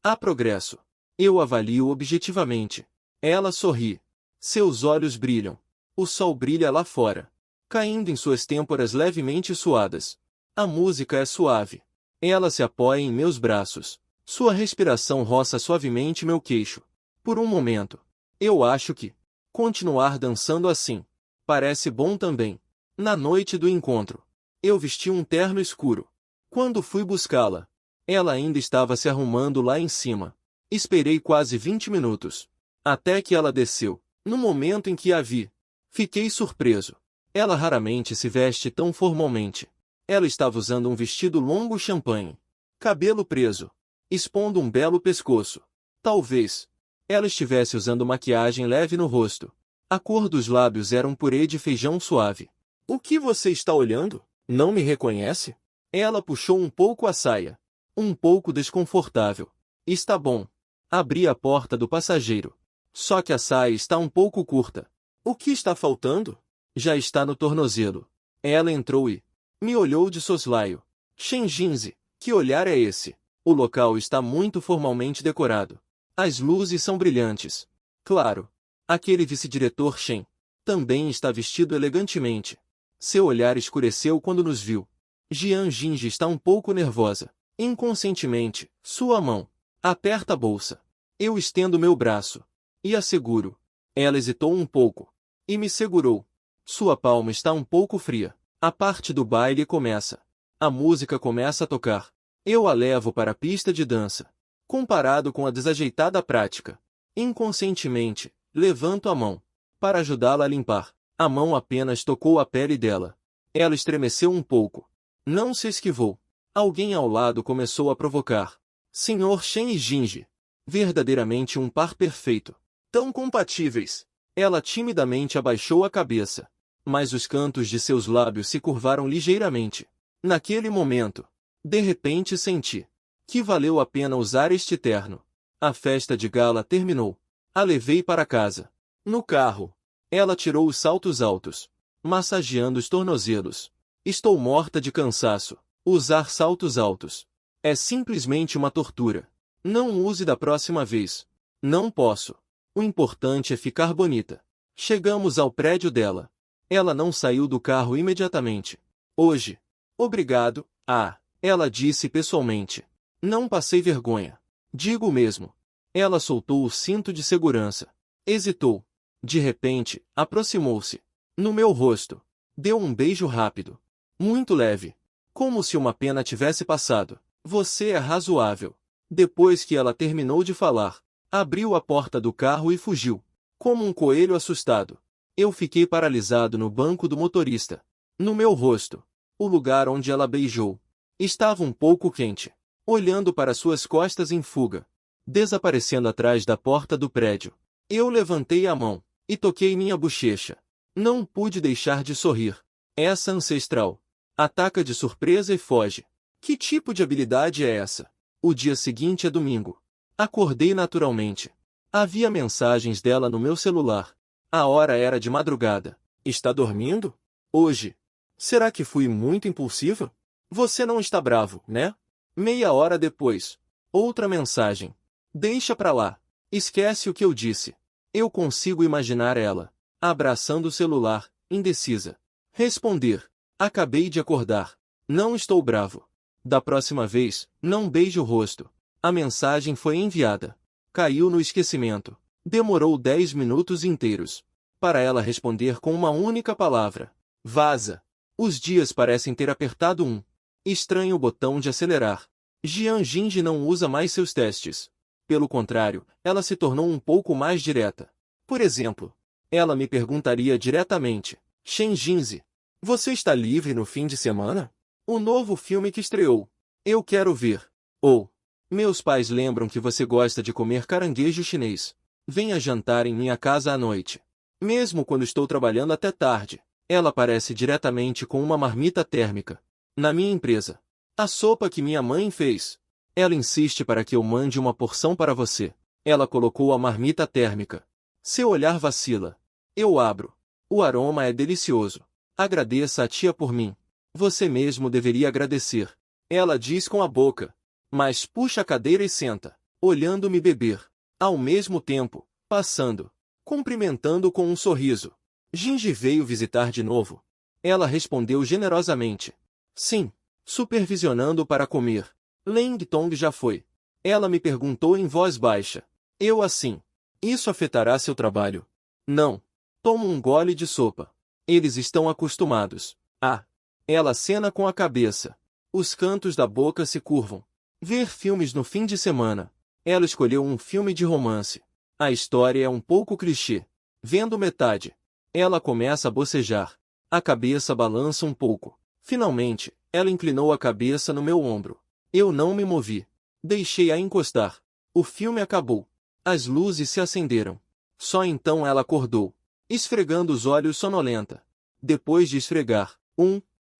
Há progresso. Eu avalio objetivamente. Ela sorri. Seus olhos brilham. O sol brilha lá fora, caindo em suas têmporas levemente suadas. A música é suave. Ela se apoia em meus braços. Sua respiração roça suavemente meu queixo. Por um momento, eu acho que continuar dançando assim parece bom também. Na noite do encontro, eu vesti um terno escuro. Quando fui buscá-la, ela ainda estava se arrumando lá em cima. Esperei quase 20 minutos, até que ela desceu. No momento em que a vi, fiquei surpreso. Ela raramente se veste tão formalmente. Ela estava usando um vestido longo champanhe, cabelo preso, expondo um belo pescoço. Talvez ela estivesse usando maquiagem leve no rosto. A cor dos lábios era um purê de feijão suave. O que você está olhando? Não me reconhece? Ela puxou um pouco a saia. Um pouco desconfortável. Está bom. Abri a porta do passageiro. Só que a saia está um pouco curta. O que está faltando? Já está no tornozelo. Ela entrou e me olhou de soslaio. Shenjinzi, que olhar é esse? O local está muito formalmente decorado. As luzes são brilhantes. Claro. Aquele vice-diretor Shen também está vestido elegantemente. Seu olhar escureceu quando nos viu. Jian Jingji está um pouco nervosa. Inconscientemente, sua mão aperta a bolsa. Eu estendo meu braço e a seguro. Ela hesitou um pouco e me segurou. Sua palma está um pouco fria. A parte do baile começa. A música começa a tocar. Eu a levo para a pista de dança. Comparado com a desajeitada prática, inconscientemente, levanto a mão para ajudá-la a limpar. A mão apenas tocou a pele dela. Ela estremeceu um pouco. Não se esquivou. Alguém ao lado começou a provocar. Sr. Shen e Jingji. Verdadeiramente um par perfeito. Tão compatíveis. Ela timidamente abaixou a cabeça. Mas os cantos de seus lábios se curvaram ligeiramente. Naquele momento, de repente senti que valeu a pena usar este terno. A festa de gala terminou. A levei para casa. No carro, ela tirou os saltos altos, massageando os tornozelos. Estou morta de cansaço. Usar saltos altos é simplesmente uma tortura. Não use da próxima vez. Não posso. O importante é ficar bonita. Chegamos ao prédio dela. Ela não saiu do carro imediatamente. Hoje. Obrigado. Ela disse pessoalmente. Não passei vergonha. Digo mesmo. Ela soltou o cinto de segurança. Hesitou. De repente, aproximou-se. No meu rosto. Deu um beijo rápido. Muito leve. Como se uma pena tivesse passado. Você é razoável. Depois que ela terminou de falar, abriu a porta do carro e fugiu. Como um coelho assustado. Eu fiquei paralisado no banco do motorista. No meu rosto. O lugar onde ela beijou estava um pouco quente. Olhando para suas costas em fuga. Desaparecendo atrás da porta do prédio. Eu levantei a mão e toquei minha bochecha. Não pude deixar de sorrir. Essa ancestral ataca de surpresa e foge. Que tipo de habilidade é essa? O dia seguinte é domingo. Acordei naturalmente. Havia mensagens dela no meu celular. A hora era de madrugada. Está dormindo? Hoje. Será que fui muito impulsiva? Você não está bravo, né? Meia hora depois. Outra mensagem. Deixa pra lá. Esquece o que eu disse. Eu consigo imaginar ela abraçando o celular, indecisa. Responder. Acabei de acordar. Não estou bravo. Da próxima vez, não beije o rosto. A mensagem foi enviada. Caiu no esquecimento. Demorou 10 minutos inteiros para ela responder com uma única palavra. Vaza. Os dias parecem ter apertado um estranho botão de acelerar. Jian Jingji não usa mais seus testes. Pelo contrário, ela se tornou um pouco mais direta. Por exemplo, ela me perguntaria diretamente. Shen Jingji, você está livre no fim de semana? O novo filme que estreou. Eu quero ver. Ou, meus pais lembram que você gosta de comer caranguejo chinês. Venha jantar em minha casa à noite. Mesmo quando estou trabalhando até tarde, ela aparece diretamente com uma marmita térmica. Na minha empresa. A sopa que minha mãe fez. Ela insiste para que eu mande uma porção para você. Ela colocou a marmita térmica. Seu olhar vacila. Eu abro. O aroma é delicioso. Agradeça a tia por mim. Você mesmo deveria agradecer. Ela diz com a boca. Mas puxa a cadeira e senta, olhando-me beber. Ao mesmo tempo, passando, cumprimentando com um sorriso. Ginji veio visitar de novo. Ela respondeu generosamente. Sim, supervisionando para comer. Leng Tong já foi. Ela me perguntou em voz baixa. Eu assim. Isso afetará seu trabalho? Não. Tomo um gole de sopa. Eles estão acostumados. Ela acena com a cabeça. Os cantos da boca se curvam. Ver filmes no fim de semana. Ela escolheu um filme de romance. A história é um pouco clichê. Vendo metade, ela começa a bocejar. A cabeça balança um pouco. Finalmente, ela inclinou a cabeça no meu ombro. Eu não me movi. Deixei-a encostar. O filme acabou. As luzes se acenderam. Só então ela acordou, esfregando os olhos sonolenta. Depois de esfregar,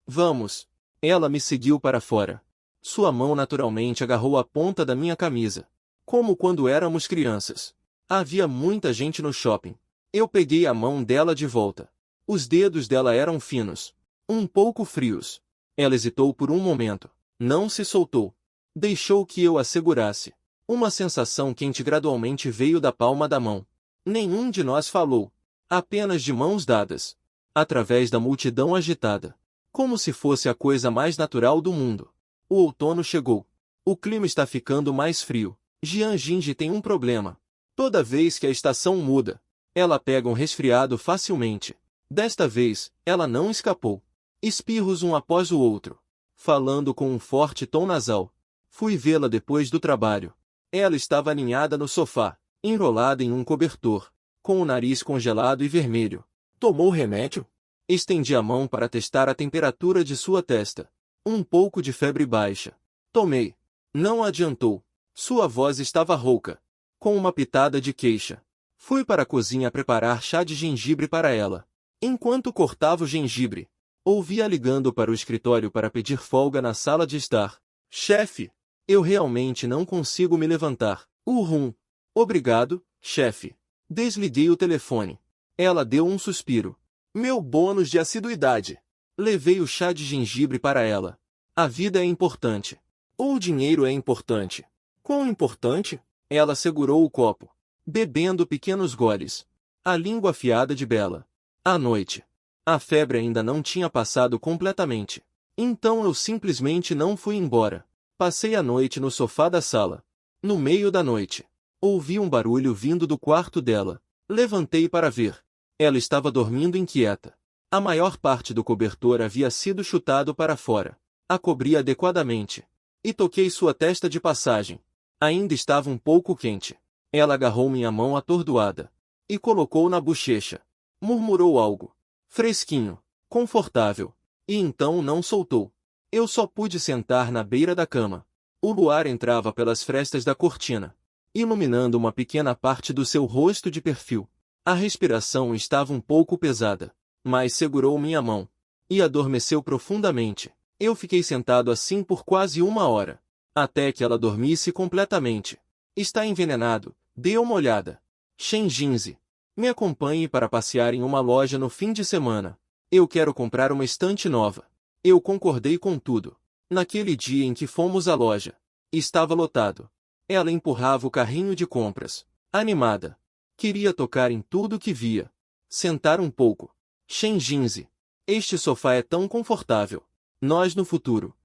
Vamos. Ela me seguiu para fora. Sua mão naturalmente agarrou a ponta da minha camisa. Como quando éramos crianças. Havia muita gente no shopping. Eu peguei a mão dela de volta. Os dedos dela eram finos. Um pouco frios. Ela hesitou por um momento. Não se soltou. Deixou que eu a segurasse. Uma sensação quente gradualmente veio da palma da mão. Nenhum de nós falou. Apenas de mãos dadas. Através da multidão agitada. Como se fosse a coisa mais natural do mundo. O outono chegou. O clima está ficando mais frio. Jian Jingji tem um problema. Toda vez que a estação muda, ela pega um resfriado facilmente. Desta vez, ela não escapou. Espirros um após o outro. Falando com um forte tom nasal. Fui vê-la depois do trabalho. Ela estava aninhada no sofá, enrolada em um cobertor, com o nariz congelado e vermelho. Tomou remédio? Estendi a mão para testar a temperatura de sua testa. Um pouco de febre baixa. Tomei. Não adiantou. Sua voz estava rouca, com uma pitada de queixa. Fui para a cozinha preparar chá de gengibre para ela. Enquanto cortava o gengibre, ouvi-a ligando para o escritório para pedir folga na sala de estar. Chefe, eu realmente não consigo me levantar. Obrigado, chefe. Desliguei o telefone. Ela deu um suspiro. Meu bônus de assiduidade. Levei o chá de gengibre para ela. A vida é importante. Ou o dinheiro é importante? Quão importante? Ela segurou o copo, bebendo pequenos goles. A língua afiada de Bela. À noite. A febre ainda não tinha passado completamente. Então eu simplesmente não fui embora. Passei a noite no sofá da sala. No meio da noite, ouvi um barulho vindo do quarto dela. Levantei para ver. Ela estava dormindo inquieta. A maior parte do cobertor havia sido chutado para fora. A cobri adequadamente. E toquei sua testa de passagem. Ainda estava um pouco quente. Ela agarrou minha mão atordoada. E colocou na bochecha. Murmurou algo. Fresquinho. Confortável. E então não soltou. Eu só pude sentar na beira da cama. O luar entrava pelas frestas da cortina, iluminando uma pequena parte do seu rosto de perfil. A respiração estava um pouco pesada, mas segurou minha mão. E adormeceu profundamente. Eu fiquei sentado assim por quase 1 hora. Até que ela dormisse completamente. Está envenenado. Dê uma olhada. Shen Jinzi. Me acompanhe para passear em uma loja no fim de semana. Eu quero comprar uma estante nova. Eu concordei com tudo. Naquele dia em que fomos à loja, estava lotado. Ela empurrava o carrinho de compras, animada. Queria tocar em tudo que via. Sentar um pouco. Shen Jinzi. Este sofá é tão confortável. Nós no futuro.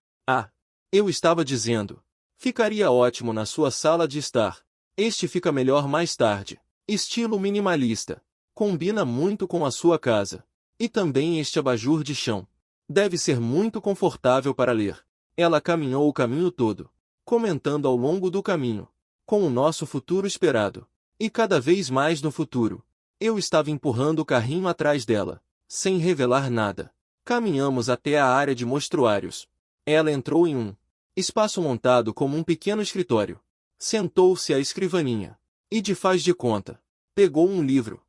Eu estava dizendo. Ficaria ótimo na sua sala de estar. Este fica melhor mais tarde. Estilo minimalista. Combina muito com a sua casa. E também este abajur de chão. Deve ser muito confortável para ler. Ela caminhou o caminho todo, comentando ao longo do caminho, com o nosso futuro esperado. E cada vez mais no futuro. Eu estava empurrando o carrinho atrás dela, sem revelar nada. Caminhamos até a área de mostruários. Ela entrou em um espaço montado como um pequeno escritório. Sentou-se à escrivaninha. E de faz de conta. Pegou um livro.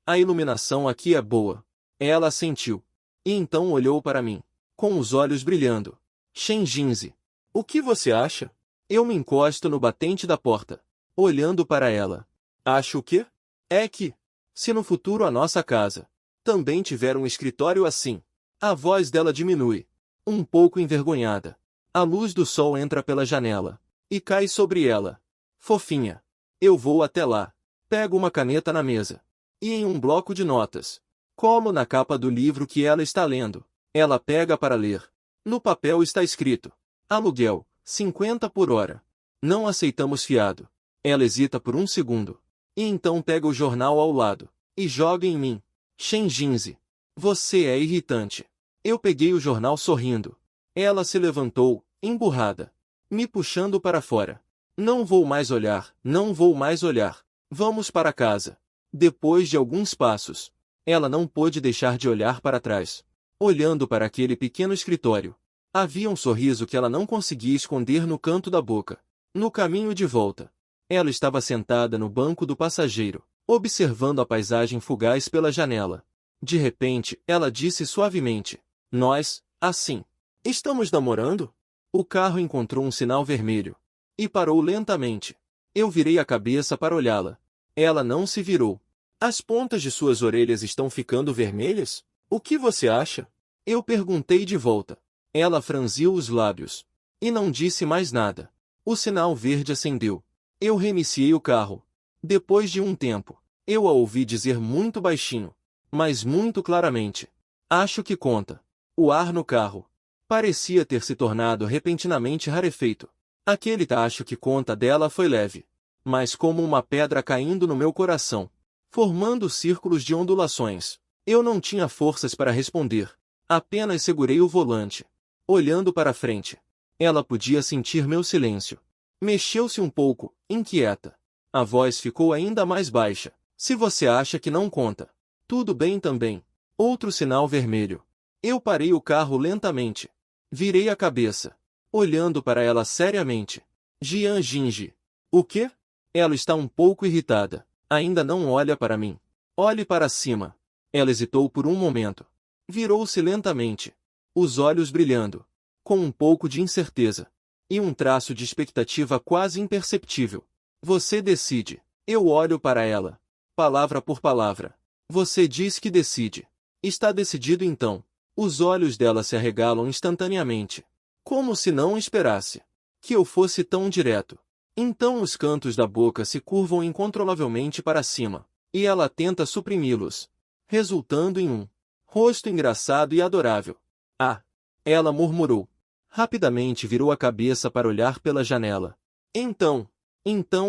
A iluminação aqui é boa. Ela assentiu. E então olhou para mim, com os olhos brilhando. Shen Jinzi. O que você acha? Eu me encosto no batente da porta, olhando para ela. Acho o quê? É que, se no futuro a nossa casa também tiver um escritório assim, a voz dela diminui, um pouco envergonhada. A luz do sol entra pela janela e cai sobre ela. Fofinha. Eu vou até lá. Pego uma caneta na mesa e em um bloco de notas. Colo na capa do livro que ela está lendo. Ela pega para ler. No papel está escrito: aluguel, 50 por hora. Não aceitamos fiado. Ela hesita por um segundo. E então pega o jornal ao lado e joga em mim. Shen Jinzi. Você é irritante. Eu peguei o jornal sorrindo. Ela se levantou, emburrada, me puxando para fora. Não vou mais olhar, não vou mais olhar. Vamos para casa. Depois de alguns passos, ela não pôde deixar de olhar para trás, olhando para aquele pequeno escritório. Havia um sorriso que ela não conseguia esconder no canto da boca. No caminho de volta, ela estava sentada no banco do passageiro, observando a paisagem fugaz pela janela. De repente, ela disse suavemente: Nós, Assim. Estamos namorando? O carro encontrou um sinal vermelho. E parou lentamente. Eu virei a cabeça para olhá-la. Ela não se virou. As pontas de suas orelhas estão ficando vermelhas? O que você acha? Eu perguntei de volta. Ela franziu os lábios. E não disse mais nada. O sinal verde acendeu. Eu reiniciei o carro. Depois de um tempo, eu a ouvi dizer muito baixinho, mas muito claramente: acho que conta. O ar no carro parecia ter se tornado repentinamente rarefeito. Aquele acho que conta dela foi leve, mas como uma pedra caindo no meu coração, formando círculos de ondulações. Eu não tinha forças para responder. Apenas segurei o volante, olhando para frente. Ela podia sentir meu silêncio. Mexeu-se um pouco, inquieta. A voz ficou ainda mais baixa. Se você acha que não conta, tudo bem também. Outro sinal vermelho. Eu parei o carro lentamente. Virei a cabeça, olhando para ela seriamente. Jian Jingji. O quê? Ela está um pouco irritada. Ainda não olha para mim. Olhe para cima. Ela hesitou por um momento. Virou-se lentamente, os olhos brilhando, com um pouco de incerteza e um traço de expectativa quase imperceptível. Você decide. Eu olho para ela, palavra por palavra. Você diz que decide. Está decidido então. Os olhos dela se arregalam instantaneamente, como se não esperasse que eu fosse tão direto. Então os cantos da boca se curvam incontrolavelmente para cima, e ela tenta suprimi-los, resultando em um rosto engraçado e adorável. Ah! Ela murmurou. Rapidamente virou a cabeça para olhar pela janela. Então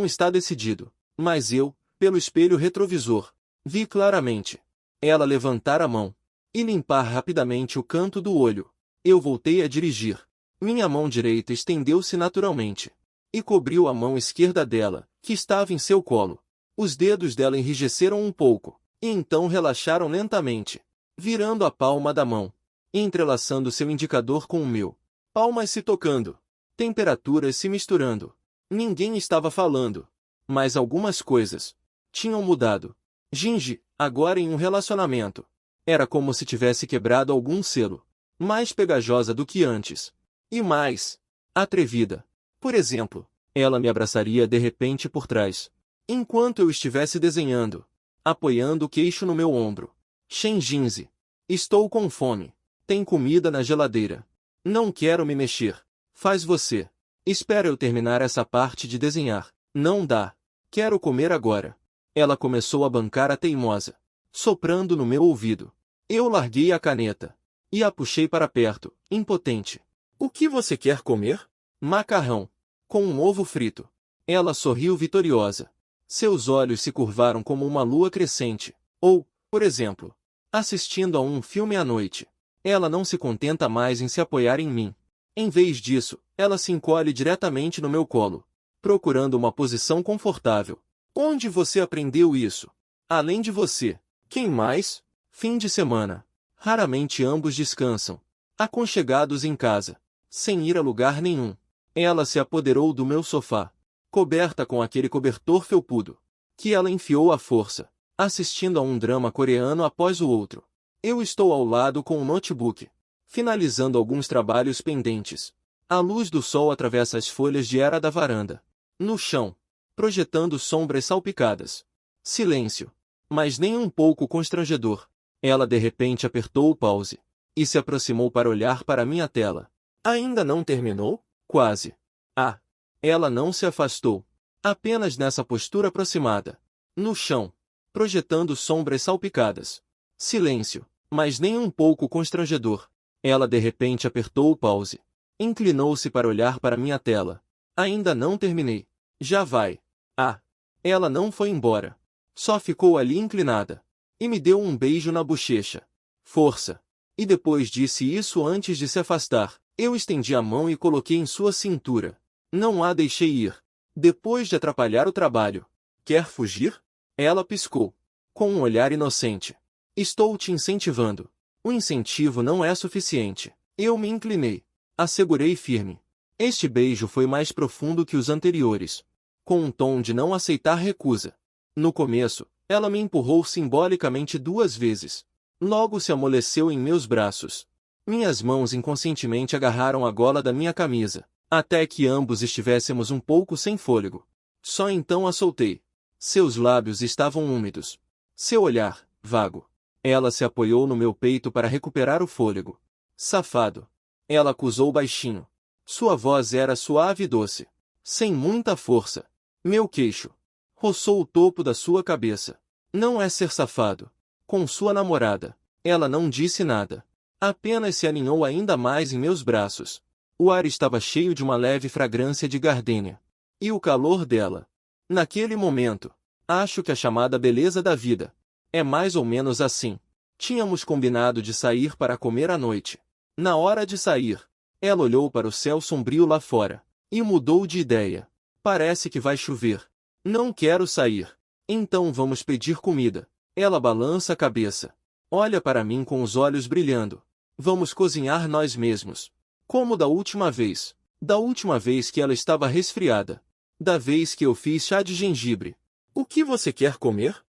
está decidido. Mas eu, pelo espelho retrovisor, vi claramente ela levantar a mão e limpar rapidamente o canto do olho. Eu voltei a dirigir. Minha mão direita estendeu-se naturalmente e cobriu a mão esquerda dela, que estava em seu colo. Os dedos dela enrijeceram um pouco, e então relaxaram lentamente, virando a palma da mão, entrelaçando seu indicador com o meu. Palmas se tocando, temperaturas se misturando. Ninguém estava falando, mas algumas coisas tinham mudado. Ginge, agora em um relacionamento, era como se tivesse quebrado algum selo, mais pegajosa do que antes, e mais atrevida. Por exemplo, ela me abraçaria de repente por trás, enquanto eu estivesse desenhando, apoiando o queixo no meu ombro. Shenjinzi, estou com fome. Tem comida na geladeira. Não quero me mexer. Faz você. Espera eu terminar essa parte de desenhar. Não dá. Quero comer agora. Ela começou a bancar a teimosa, soprando no meu ouvido. Eu larguei a caneta e a puxei para perto, impotente. O que você quer comer? Macarrão. Com um ovo frito. Ela sorriu vitoriosa. Seus olhos se curvaram como uma lua crescente. Ou, por exemplo, assistindo a um filme à noite. Ela não se contenta mais em se apoiar em mim. Em vez disso, ela se encolhe diretamente no meu colo, procurando uma posição confortável. Onde você aprendeu isso? Além de você, quem mais? Fim de semana. Raramente ambos descansam, aconchegados em casa, sem ir a lugar nenhum. Ela se apoderou do meu sofá, coberta com aquele cobertor felpudo, que ela enfiou à força, assistindo a um drama coreano após o outro. Eu estou ao lado com o notebook, finalizando alguns trabalhos pendentes. A luz do sol atravessa as folhas de era da varanda. No chão, projetando sombras salpicadas. Silêncio, mas nem um pouco constrangedor. Ela de repente apertou o pause e se aproximou para olhar para minha tela. Ainda não terminou? Quase. Ah! Ela não se afastou. Apenas nessa postura aproximada. No chão, projetando sombras salpicadas. Silêncio, mas nem um pouco constrangedor. Ela de repente apertou o pause. Inclinou-se para olhar para minha tela. Ainda não terminei. Já vai. Ah! Ela não foi embora. Só ficou ali inclinada. E me deu um beijo na bochecha. Força. E depois disse isso antes de se afastar. Eu estendi a mão e coloquei em sua cintura. Não a deixei ir. Depois de atrapalhar o trabalho. Quer fugir? Ela piscou, com um olhar inocente. Estou te incentivando. O incentivo não é suficiente. Eu me inclinei. Assegurei firme. Este beijo foi mais profundo que os anteriores, com um tom de não aceitar recusa. No começo, ela me empurrou simbolicamente 2 vezes. Logo se amoleceu em meus braços. Minhas mãos inconscientemente agarraram a gola da minha camisa, até que ambos estivéssemos um pouco sem fôlego. Só então a soltei. Seus lábios estavam úmidos. Seu olhar, vago. Ela se apoiou no meu peito para recuperar o fôlego. Safado. Ela acusou baixinho. Sua voz era suave e doce. Sem muita força. Meu queixo. Roçou o topo da sua cabeça. Não é ser safado. Com sua namorada. Ela não disse nada. Apenas se aninhou ainda mais em meus braços. O ar estava cheio de uma leve fragrância de gardênia. E o calor dela. Naquele momento, acho que a chamada beleza da vida é mais ou menos assim. Tínhamos combinado de sair para comer à noite. Na hora de sair, ela olhou para o céu sombrio lá fora e mudou de ideia. Parece que vai chover. Não quero sair. Então vamos pedir comida. Ela balança a cabeça. Olha para mim com os olhos brilhando. Vamos cozinhar nós mesmos. Como da última vez. Da última vez que ela estava resfriada. Da vez que eu fiz chá de gengibre. O que você quer comer?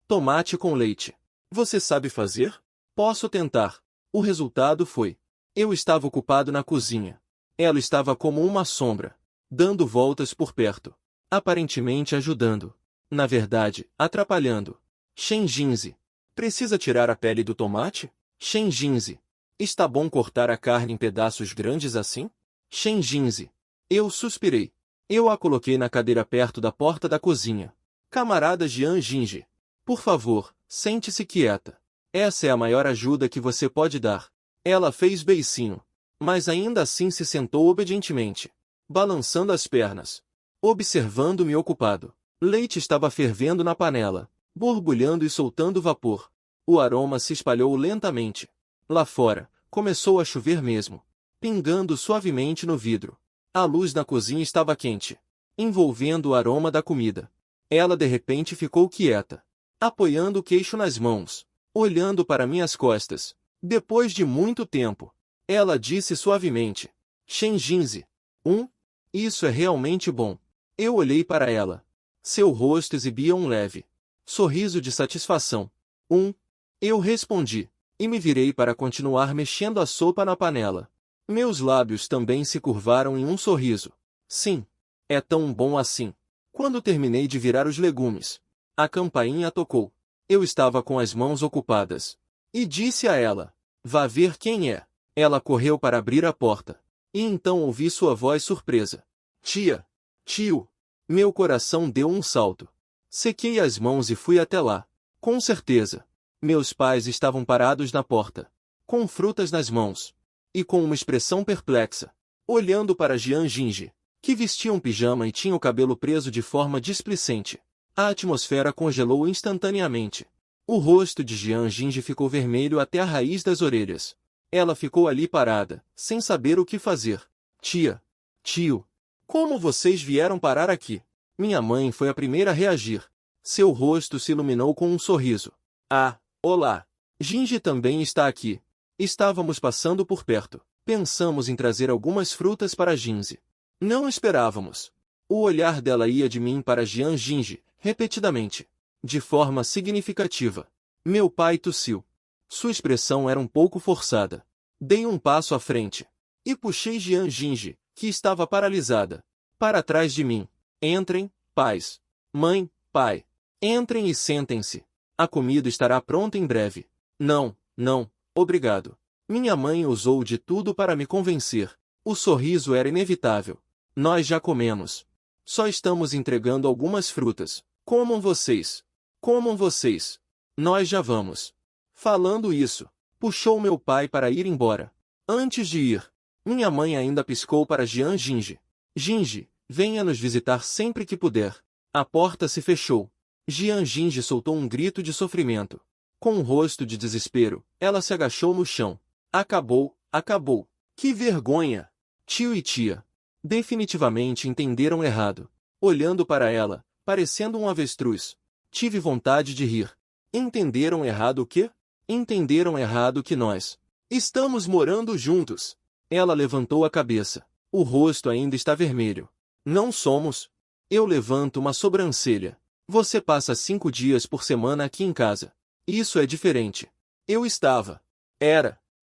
Tomate com leite. Você sabe fazer? Posso tentar. O resultado foi: eu estava ocupado na cozinha. Ela estava como uma sombra, dando voltas por perto. Aparentemente ajudando. Na verdade, atrapalhando. Shenjinzi. Precisa tirar a pele do tomate? Shenjinzi. Está bom cortar a carne em pedaços grandes assim? Shenjinzi. Eu suspirei. Eu a coloquei na cadeira perto da porta da cozinha. Camarada Jian Jinji. Por favor, sente-se quieta. Essa é a maior ajuda que você pode dar. Ela fez beicinho. Mas ainda assim se sentou obedientemente, balançando as pernas, observando-me ocupado. Leite estava fervendo na panela, borbulhando e soltando vapor. O aroma se espalhou lentamente. Lá fora, começou a chover mesmo, pingando suavemente no vidro. A luz na cozinha estava quente, envolvendo o aroma da comida. Ela de repente ficou quieta, apoiando o queixo nas mãos, olhando para minhas costas. Depois de muito tempo, ela disse suavemente: Shenjinzi. Isso é realmente bom. Eu olhei para ela. Seu rosto exibia um leve sorriso de satisfação. Eu respondi, e me virei para continuar mexendo a sopa na panela. Meus lábios também se curvaram em um sorriso. Sim, é tão bom assim. Quando terminei de virar os legumes, a campainha tocou. Eu estava com as mãos ocupadas. E disse a ela: vá ver quem é. Ela correu para abrir a porta. E então ouvi sua voz surpresa. Tia! Tio! Meu coração deu um salto. Sequei as mãos e fui até lá. Com certeza. Meus pais estavam parados na porta, com frutas nas mãos, e com uma expressão perplexa, olhando para Jian Jinji, que vestia um pijama e tinha o cabelo preso de forma displicente. A atmosfera congelou instantaneamente. O rosto de Jian Jinji ficou vermelho até a raiz das orelhas. Ela ficou ali parada, sem saber o que fazer. Tia! Tio! Como vocês vieram parar aqui? Minha mãe foi a primeira a reagir. Seu rosto se iluminou com um sorriso. Ah, olá! Jinji também está aqui. Estávamos passando por perto. Pensamos em trazer algumas frutas para Jinji. Não esperávamos. O olhar dela ia de mim para Jian Jinji, repetidamente, de forma significativa. Meu pai tossiu. Sua expressão era um pouco forçada. Dei um passo à frente e puxei Jian Jinji, que estava paralisada, para trás de mim. Entrem, pais. Mãe, pai. Entrem e sentem-se. A comida estará pronta em breve. Não, obrigado. Minha mãe usou de tudo para me convencer. O sorriso era inevitável. Nós já comemos. Só estamos entregando algumas frutas. Comam vocês. Comam vocês. Nós já vamos. Falando isso, puxou meu pai para ir embora. Antes de ir, minha mãe ainda piscou para Jian Jinji. Jinji, venha nos visitar sempre que puder. A porta se fechou. Jian Jinji soltou um grito de sofrimento. Com um rosto de desespero, ela se agachou no chão. Acabou. Que vergonha! Tio e tia definitivamente entenderam errado. Olhando para ela, parecendo um avestruz, tive vontade de rir. Entenderam errado o quê? Entenderam errado que nós estamos morando juntos. Ela levantou a cabeça. O rosto ainda está vermelho. Não somos. Eu levanto uma sobrancelha. Você passa 5 dias por semana aqui em casa. Isso é diferente. Eu estava.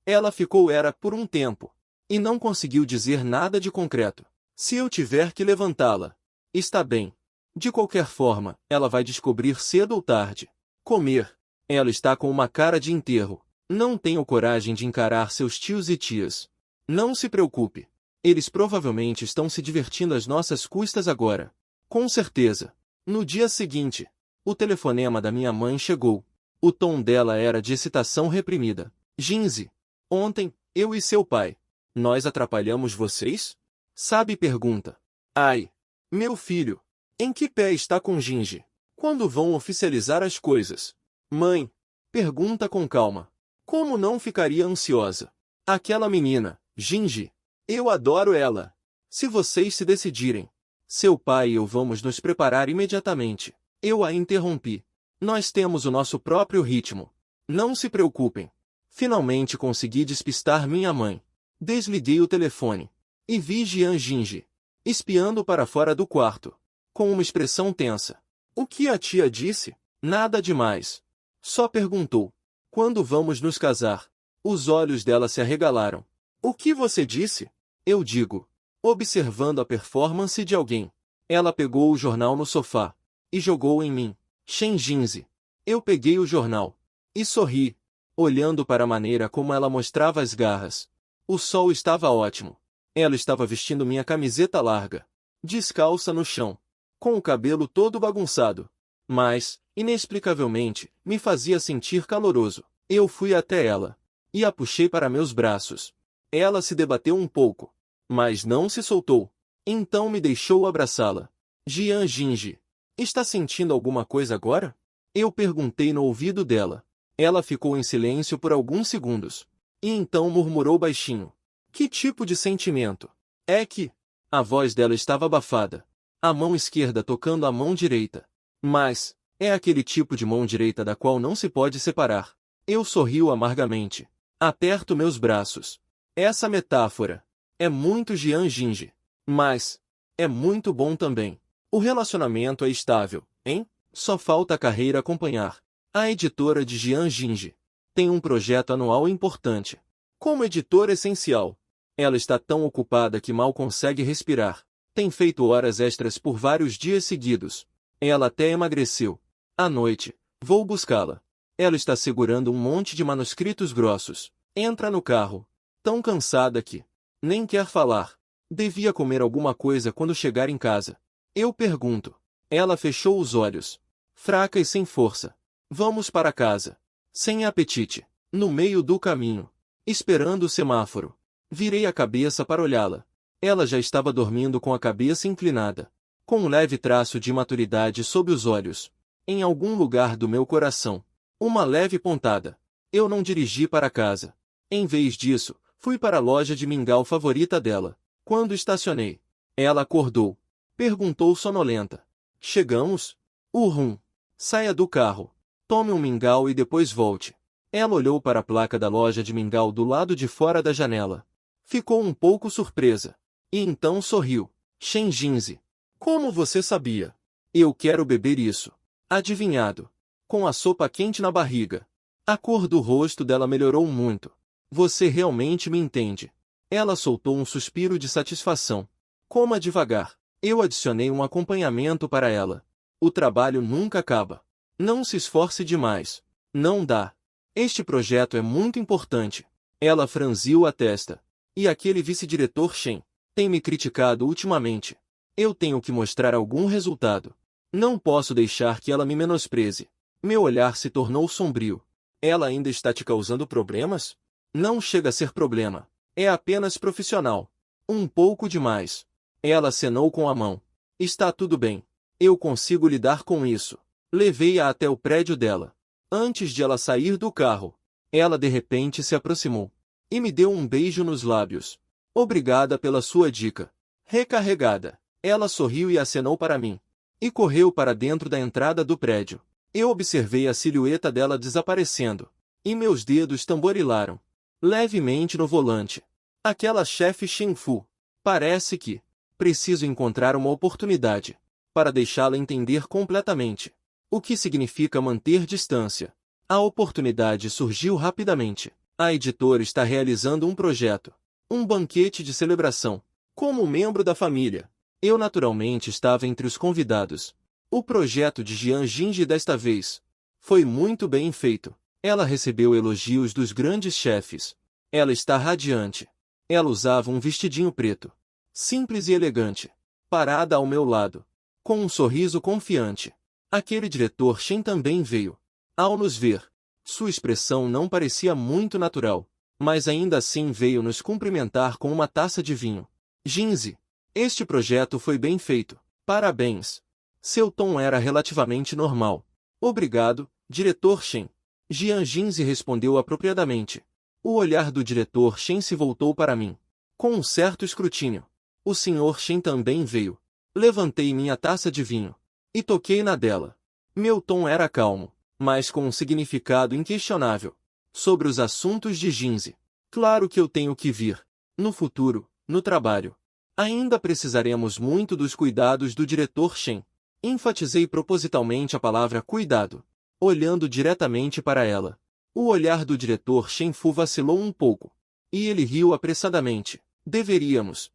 Ela ficou por um tempo. E não conseguiu dizer nada de concreto. Se eu tiver que levantá-la. Está bem. De qualquer forma, ela vai descobrir cedo ou tarde. Comer. Ela está com uma cara de enterro. Não tenho coragem de encarar seus tios e tias. Não se preocupe. Eles provavelmente estão se divertindo às nossas custas agora. Com certeza. No dia seguinte, o telefonema da minha mãe chegou. O tom dela era de excitação reprimida. Ginzi. Ontem, eu e seu pai. Nós atrapalhamos vocês? Sabe, pergunta. Ai. Meu filho. Em que pé está com Ginji? Quando vão oficializar as coisas? Mãe. Pergunta com calma. Como não ficaria ansiosa? Aquela menina, Ginji. Eu adoro ela. Se vocês se decidirem, seu pai e eu vamos nos preparar imediatamente. Eu a interrompi. Nós temos o nosso próprio ritmo. Não se preocupem. Finalmente consegui despistar minha mãe. Desliguei o telefone. E vi Jian Ginji espiando para fora do quarto, com uma expressão tensa. O que a tia disse? Nada demais. Só perguntou. Quando vamos nos casar? Os olhos dela se arregalaram. O que você disse? Eu digo. Observando a performance de alguém. Ela pegou o jornal no sofá e jogou em mim. Shen Jinzi. Eu peguei o jornal e sorri, olhando para a maneira como ela mostrava as garras. O sol estava ótimo. Ela estava vestindo minha camiseta larga, descalça no chão, com o cabelo todo bagunçado. Mas, inexplicavelmente, me fazia sentir caloroso. Eu fui até ela e a puxei para meus braços. Ela se debateu um pouco, mas não se soltou. Então me deixou abraçá-la. Jian Jinji. Está sentindo alguma coisa agora? Eu perguntei no ouvido dela. Ela ficou em silêncio por alguns segundos. E então murmurou baixinho. Que tipo de sentimento? É que... A voz dela estava abafada. A mão esquerda tocando a mão direita. Mas, é aquele tipo de mão direita da qual não se pode separar. Eu sorrio amargamente. Aperto meus braços. Essa metáfora é muito Jian Jinji. Mas, é muito bom também. O relacionamento é estável, hein? Só falta a carreira acompanhar. A editora de Jian Jinji tem um projeto anual importante. Como editora essencial, ela está tão ocupada que mal consegue respirar. Tem feito horas extras por vários dias seguidos. Ela até emagreceu. À noite, vou buscá-la. Ela está segurando um monte de manuscritos grossos. Entra no carro, tão cansada que nem quer falar. Devia comer alguma coisa quando chegar em casa. Eu pergunto. Ela fechou os olhos, fraca e sem força. Vamos para casa. Sem apetite. No meio do caminho, esperando o semáforo, virei a cabeça para olhá-la. Ela já estava dormindo com a cabeça inclinada, com um leve traço de imaturidade sob os olhos. Em algum lugar do meu coração, uma leve pontada. Eu não dirigi para casa. Em vez disso, fui para a loja de mingau favorita dela. Quando estacionei, ela acordou. Perguntou sonolenta. Chegamos? Uhum. Saia do carro. Tome um mingau e depois volte. Ela olhou para a placa da loja de mingau do lado de fora da janela. Ficou um pouco surpresa. E então sorriu. Shen Jinzi. Como você sabia? Eu quero beber isso. Adivinhado. Com a sopa quente na barriga. A cor do rosto dela melhorou muito. Você realmente me entende. Ela soltou um suspiro de satisfação. Coma devagar. Eu adicionei um acompanhamento para ela. O trabalho nunca acaba. Não se esforce demais. Não dá. Este projeto é muito importante. Ela franziu a testa. E aquele vice-diretor Shen tem me criticado ultimamente. Eu tenho que mostrar algum resultado. Não posso deixar que ela me menospreze. Meu olhar se tornou sombrio. Ela ainda está te causando problemas? Não chega a ser problema. É apenas profissional. Um pouco demais. Ela acenou com a mão. Está tudo bem. Eu consigo lidar com isso. Levei-a até o prédio dela. Antes de ela sair do carro, ela de repente se aproximou e me deu um beijo nos lábios. Obrigada pela sua dica. Recarregada. Ela sorriu e acenou para mim. E correu para dentro da entrada do prédio. Eu observei a silhueta dela desaparecendo. E meus dedos tamborilaram levemente no volante. Aquela chefe Shenfu. Parece que preciso encontrar uma oportunidade para deixá-la entender completamente o que significa manter distância. A oportunidade surgiu rapidamente. A editora está realizando um projeto. Um banquete de celebração. Como membro da família, eu naturalmente estava entre os convidados. O projeto de Jian Jingji desta vez foi muito bem feito. Ela recebeu elogios dos grandes chefes. Ela está radiante. Ela usava um vestidinho preto, simples e elegante, parada ao meu lado, com um sorriso confiante. Aquele diretor Shen também veio. Ao nos ver, sua expressão não parecia muito natural, mas ainda assim veio nos cumprimentar com uma taça de vinho. Jinzi, este projeto foi bem feito. Parabéns. Seu tom era relativamente normal. Obrigado, diretor Shen. Jian Jinzi respondeu apropriadamente. O olhar do diretor Shen se voltou para mim, com um certo escrutínio. O senhor Shen também veio. Levantei minha taça de vinho e toquei na dela. Meu tom era calmo, mas com um significado inquestionável. Sobre os assuntos de Jinzi. Claro que eu tenho que vir. No futuro, no trabalho. Ainda precisaremos muito dos cuidados do diretor Shen. Enfatizei propositalmente a palavra cuidado, olhando diretamente para ela. O olhar do diretor Shen Fu vacilou um pouco. E ele riu apressadamente. Deveríamos.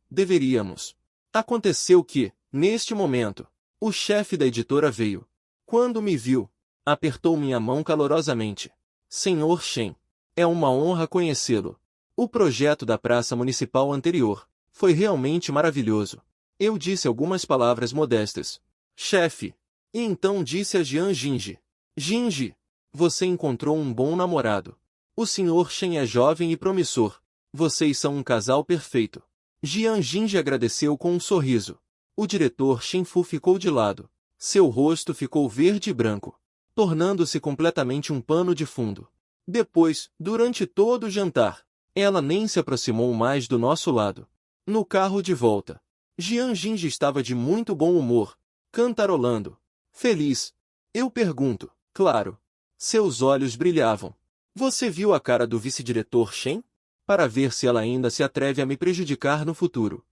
Aconteceu que, neste momento, o chefe da editora veio. Quando me viu, apertou minha mão calorosamente. Senhor Shen, é uma honra conhecê-lo. O projeto da praça municipal anterior foi realmente maravilhoso. Eu disse algumas palavras modestas. Chefe. E então disse a Jian Jingji. Jingji, você encontrou um bom namorado. O senhor Shen é jovem e promissor. Vocês são um casal perfeito. Jian Jingji agradeceu com um sorriso. O diretor Shen Fu ficou de lado. Seu rosto ficou verde e branco, tornando-se completamente um pano de fundo. Depois, durante todo o jantar, ela nem se aproximou mais do nosso lado. No carro de volta, Jian Jingji estava de muito bom humor, cantarolando. Feliz? Eu pergunto. Claro. Seus olhos brilhavam. Você viu a cara do vice-diretor Shen? Para ver se ela ainda se atreve a me prejudicar no futuro.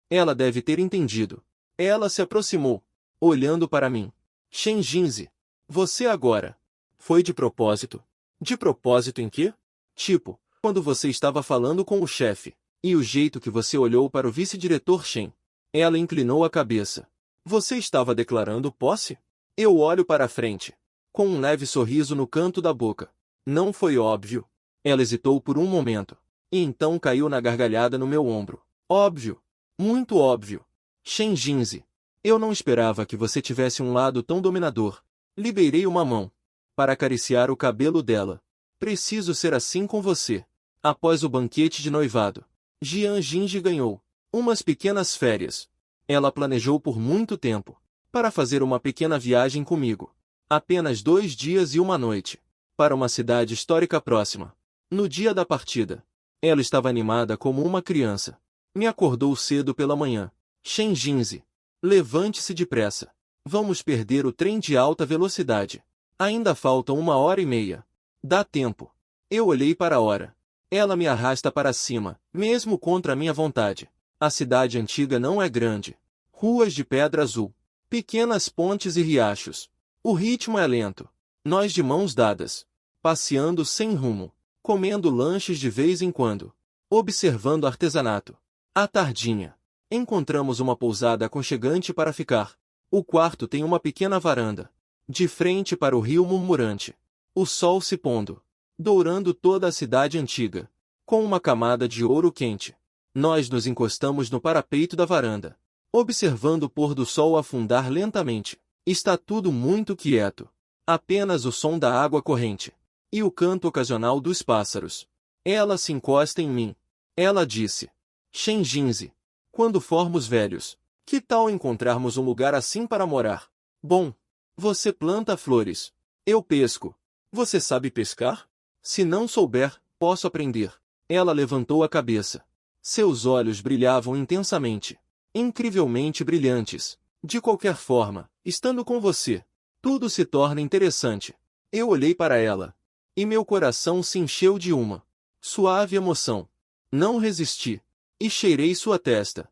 Ela deve ter entendido. Ela se aproximou, olhando para mim. Shen Jinzi. Você agora. Foi de propósito? De propósito em quê? Tipo, quando você estava falando com o chefe, e o jeito que você olhou para o vice-diretor Shen. Ela inclinou a cabeça. Você estava declarando posse? Eu olho para a frente, com um leve sorriso no canto da boca. Não foi óbvio. Ela hesitou por um momento, e então caiu na gargalhada no meu ombro. Óbvio. Muito óbvio. Shen Jinzi. Eu não esperava que você tivesse um lado tão dominador. Liberei uma mão para acariciar o cabelo dela. Preciso ser assim com você. Após o banquete de noivado, Jian Jingji ganhou umas pequenas férias. Ela planejou por muito tempo para fazer uma pequena viagem comigo. Apenas 2 dias e uma noite. Para uma cidade histórica próxima. No dia da partida, ela estava animada como uma criança. Me acordou cedo pela manhã. Shen Jinzi. Levante-se depressa. Vamos perder o trem de alta velocidade. Ainda faltam 1h30. Dá tempo. Eu olhei para a hora. Ela me arrasta para cima, mesmo contra a minha vontade. A cidade antiga não é grande. Ruas de pedra azul. Pequenas pontes e riachos. O ritmo é lento. Nós de mãos dadas. Passeando sem rumo. Comendo lanches de vez em quando. Observando artesanato. À tardinha, encontramos uma pousada aconchegante para ficar. O quarto tem uma pequena varanda, de frente para o rio murmurante. O sol se pondo, dourando toda a cidade antiga, com uma camada de ouro quente. Nós nos encostamos no parapeito da varanda, observando o pôr do sol afundar lentamente. Está tudo muito quieto. Apenas o som da água corrente e o canto ocasional dos pássaros. Ela se encosta em mim. Ela disse. Shen Jinzi. Quando formos velhos, que tal encontrarmos um lugar assim para morar? Bom, você planta flores. Eu pesco. Você sabe pescar? Se não souber, posso aprender. Ela levantou a cabeça. Seus olhos brilhavam intensamente. Incrivelmente brilhantes. De qualquer forma, estando com você, tudo se torna interessante. Eu olhei para ela. E meu coração se encheu de uma suave emoção. Não resisti. E cheirei sua testa.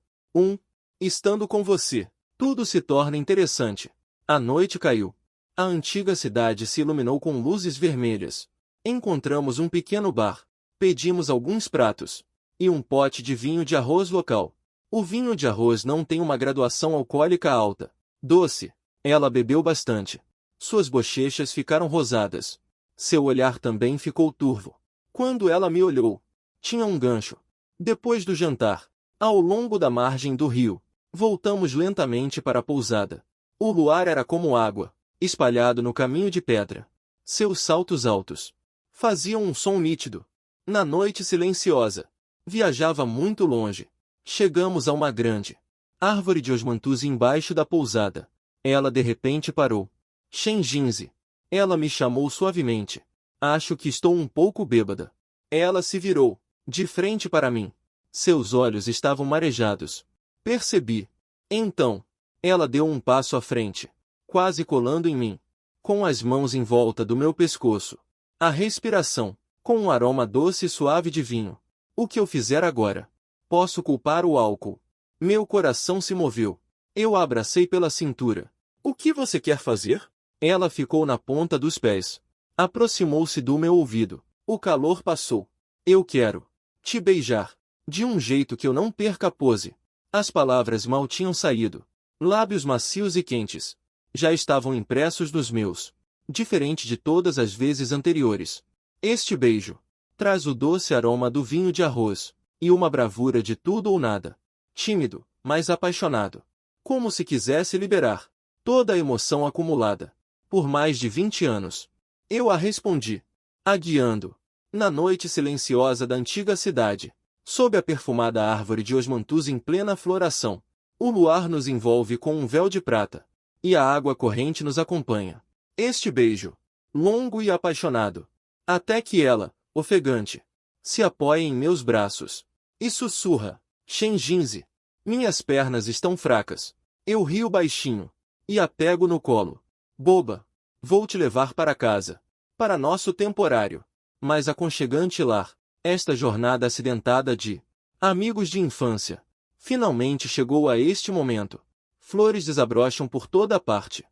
Estando com você, tudo se torna interessante. A noite caiu. A antiga cidade se iluminou com luzes vermelhas. Encontramos um pequeno bar. Pedimos alguns pratos. E um pote de vinho de arroz local. O vinho de arroz não tem uma graduação alcoólica alta. Doce. Ela bebeu bastante. Suas bochechas ficaram rosadas. Seu olhar também ficou turvo. Quando ela me olhou, tinha um gancho. Depois do jantar, ao longo da margem do rio, voltamos lentamente para a pousada. O luar era como água, espalhado no caminho de pedra. Seus saltos altos faziam um som nítido. Na noite silenciosa, viajava muito longe. Chegamos a uma grande árvore de osmanthus embaixo da pousada. Ela de repente parou. Shenjinzi. Ela me chamou suavemente. Acho que estou um pouco bêbada. Ela se virou, de frente para mim. Seus olhos estavam marejados. Percebi. Então, ela deu um passo à frente, quase colando em mim, com as mãos em volta do meu pescoço. A respiração, com um aroma doce e suave de vinho. O que eu fizer agora? Posso culpar o álcool. Meu coração se moveu. Eu a abracei pela cintura. O que você quer fazer? Ela ficou na ponta dos pés. Aproximou-se do meu ouvido. O calor passou. Eu quero te beijar. De um jeito que eu não perca a pose. As palavras mal tinham saído. Lábios macios e quentes. Já estavam impressos nos meus. Diferente de todas as vezes anteriores. Este beijo traz o doce aroma do vinho de arroz. E uma bravura de tudo ou nada. Tímido, mas apaixonado. Como se quisesse liberar toda a emoção acumulada por mais de 20 anos. Eu a respondi, aguiando, na noite silenciosa da antiga cidade, sob a perfumada árvore de osmanthus em plena floração. O luar nos envolve com um véu de prata, e a água corrente nos acompanha. Este beijo, longo e apaixonado, até que ela, ofegante, se apoia em meus braços, e sussurra, Shenjinzi, minhas pernas estão fracas. Eu rio baixinho, e a pego no colo. Boba, vou te levar para casa, para nosso temporário, mas aconchegante lar. Esta jornada acidentada de amigos de infância finalmente chegou a este momento. Flores desabrocham por toda parte.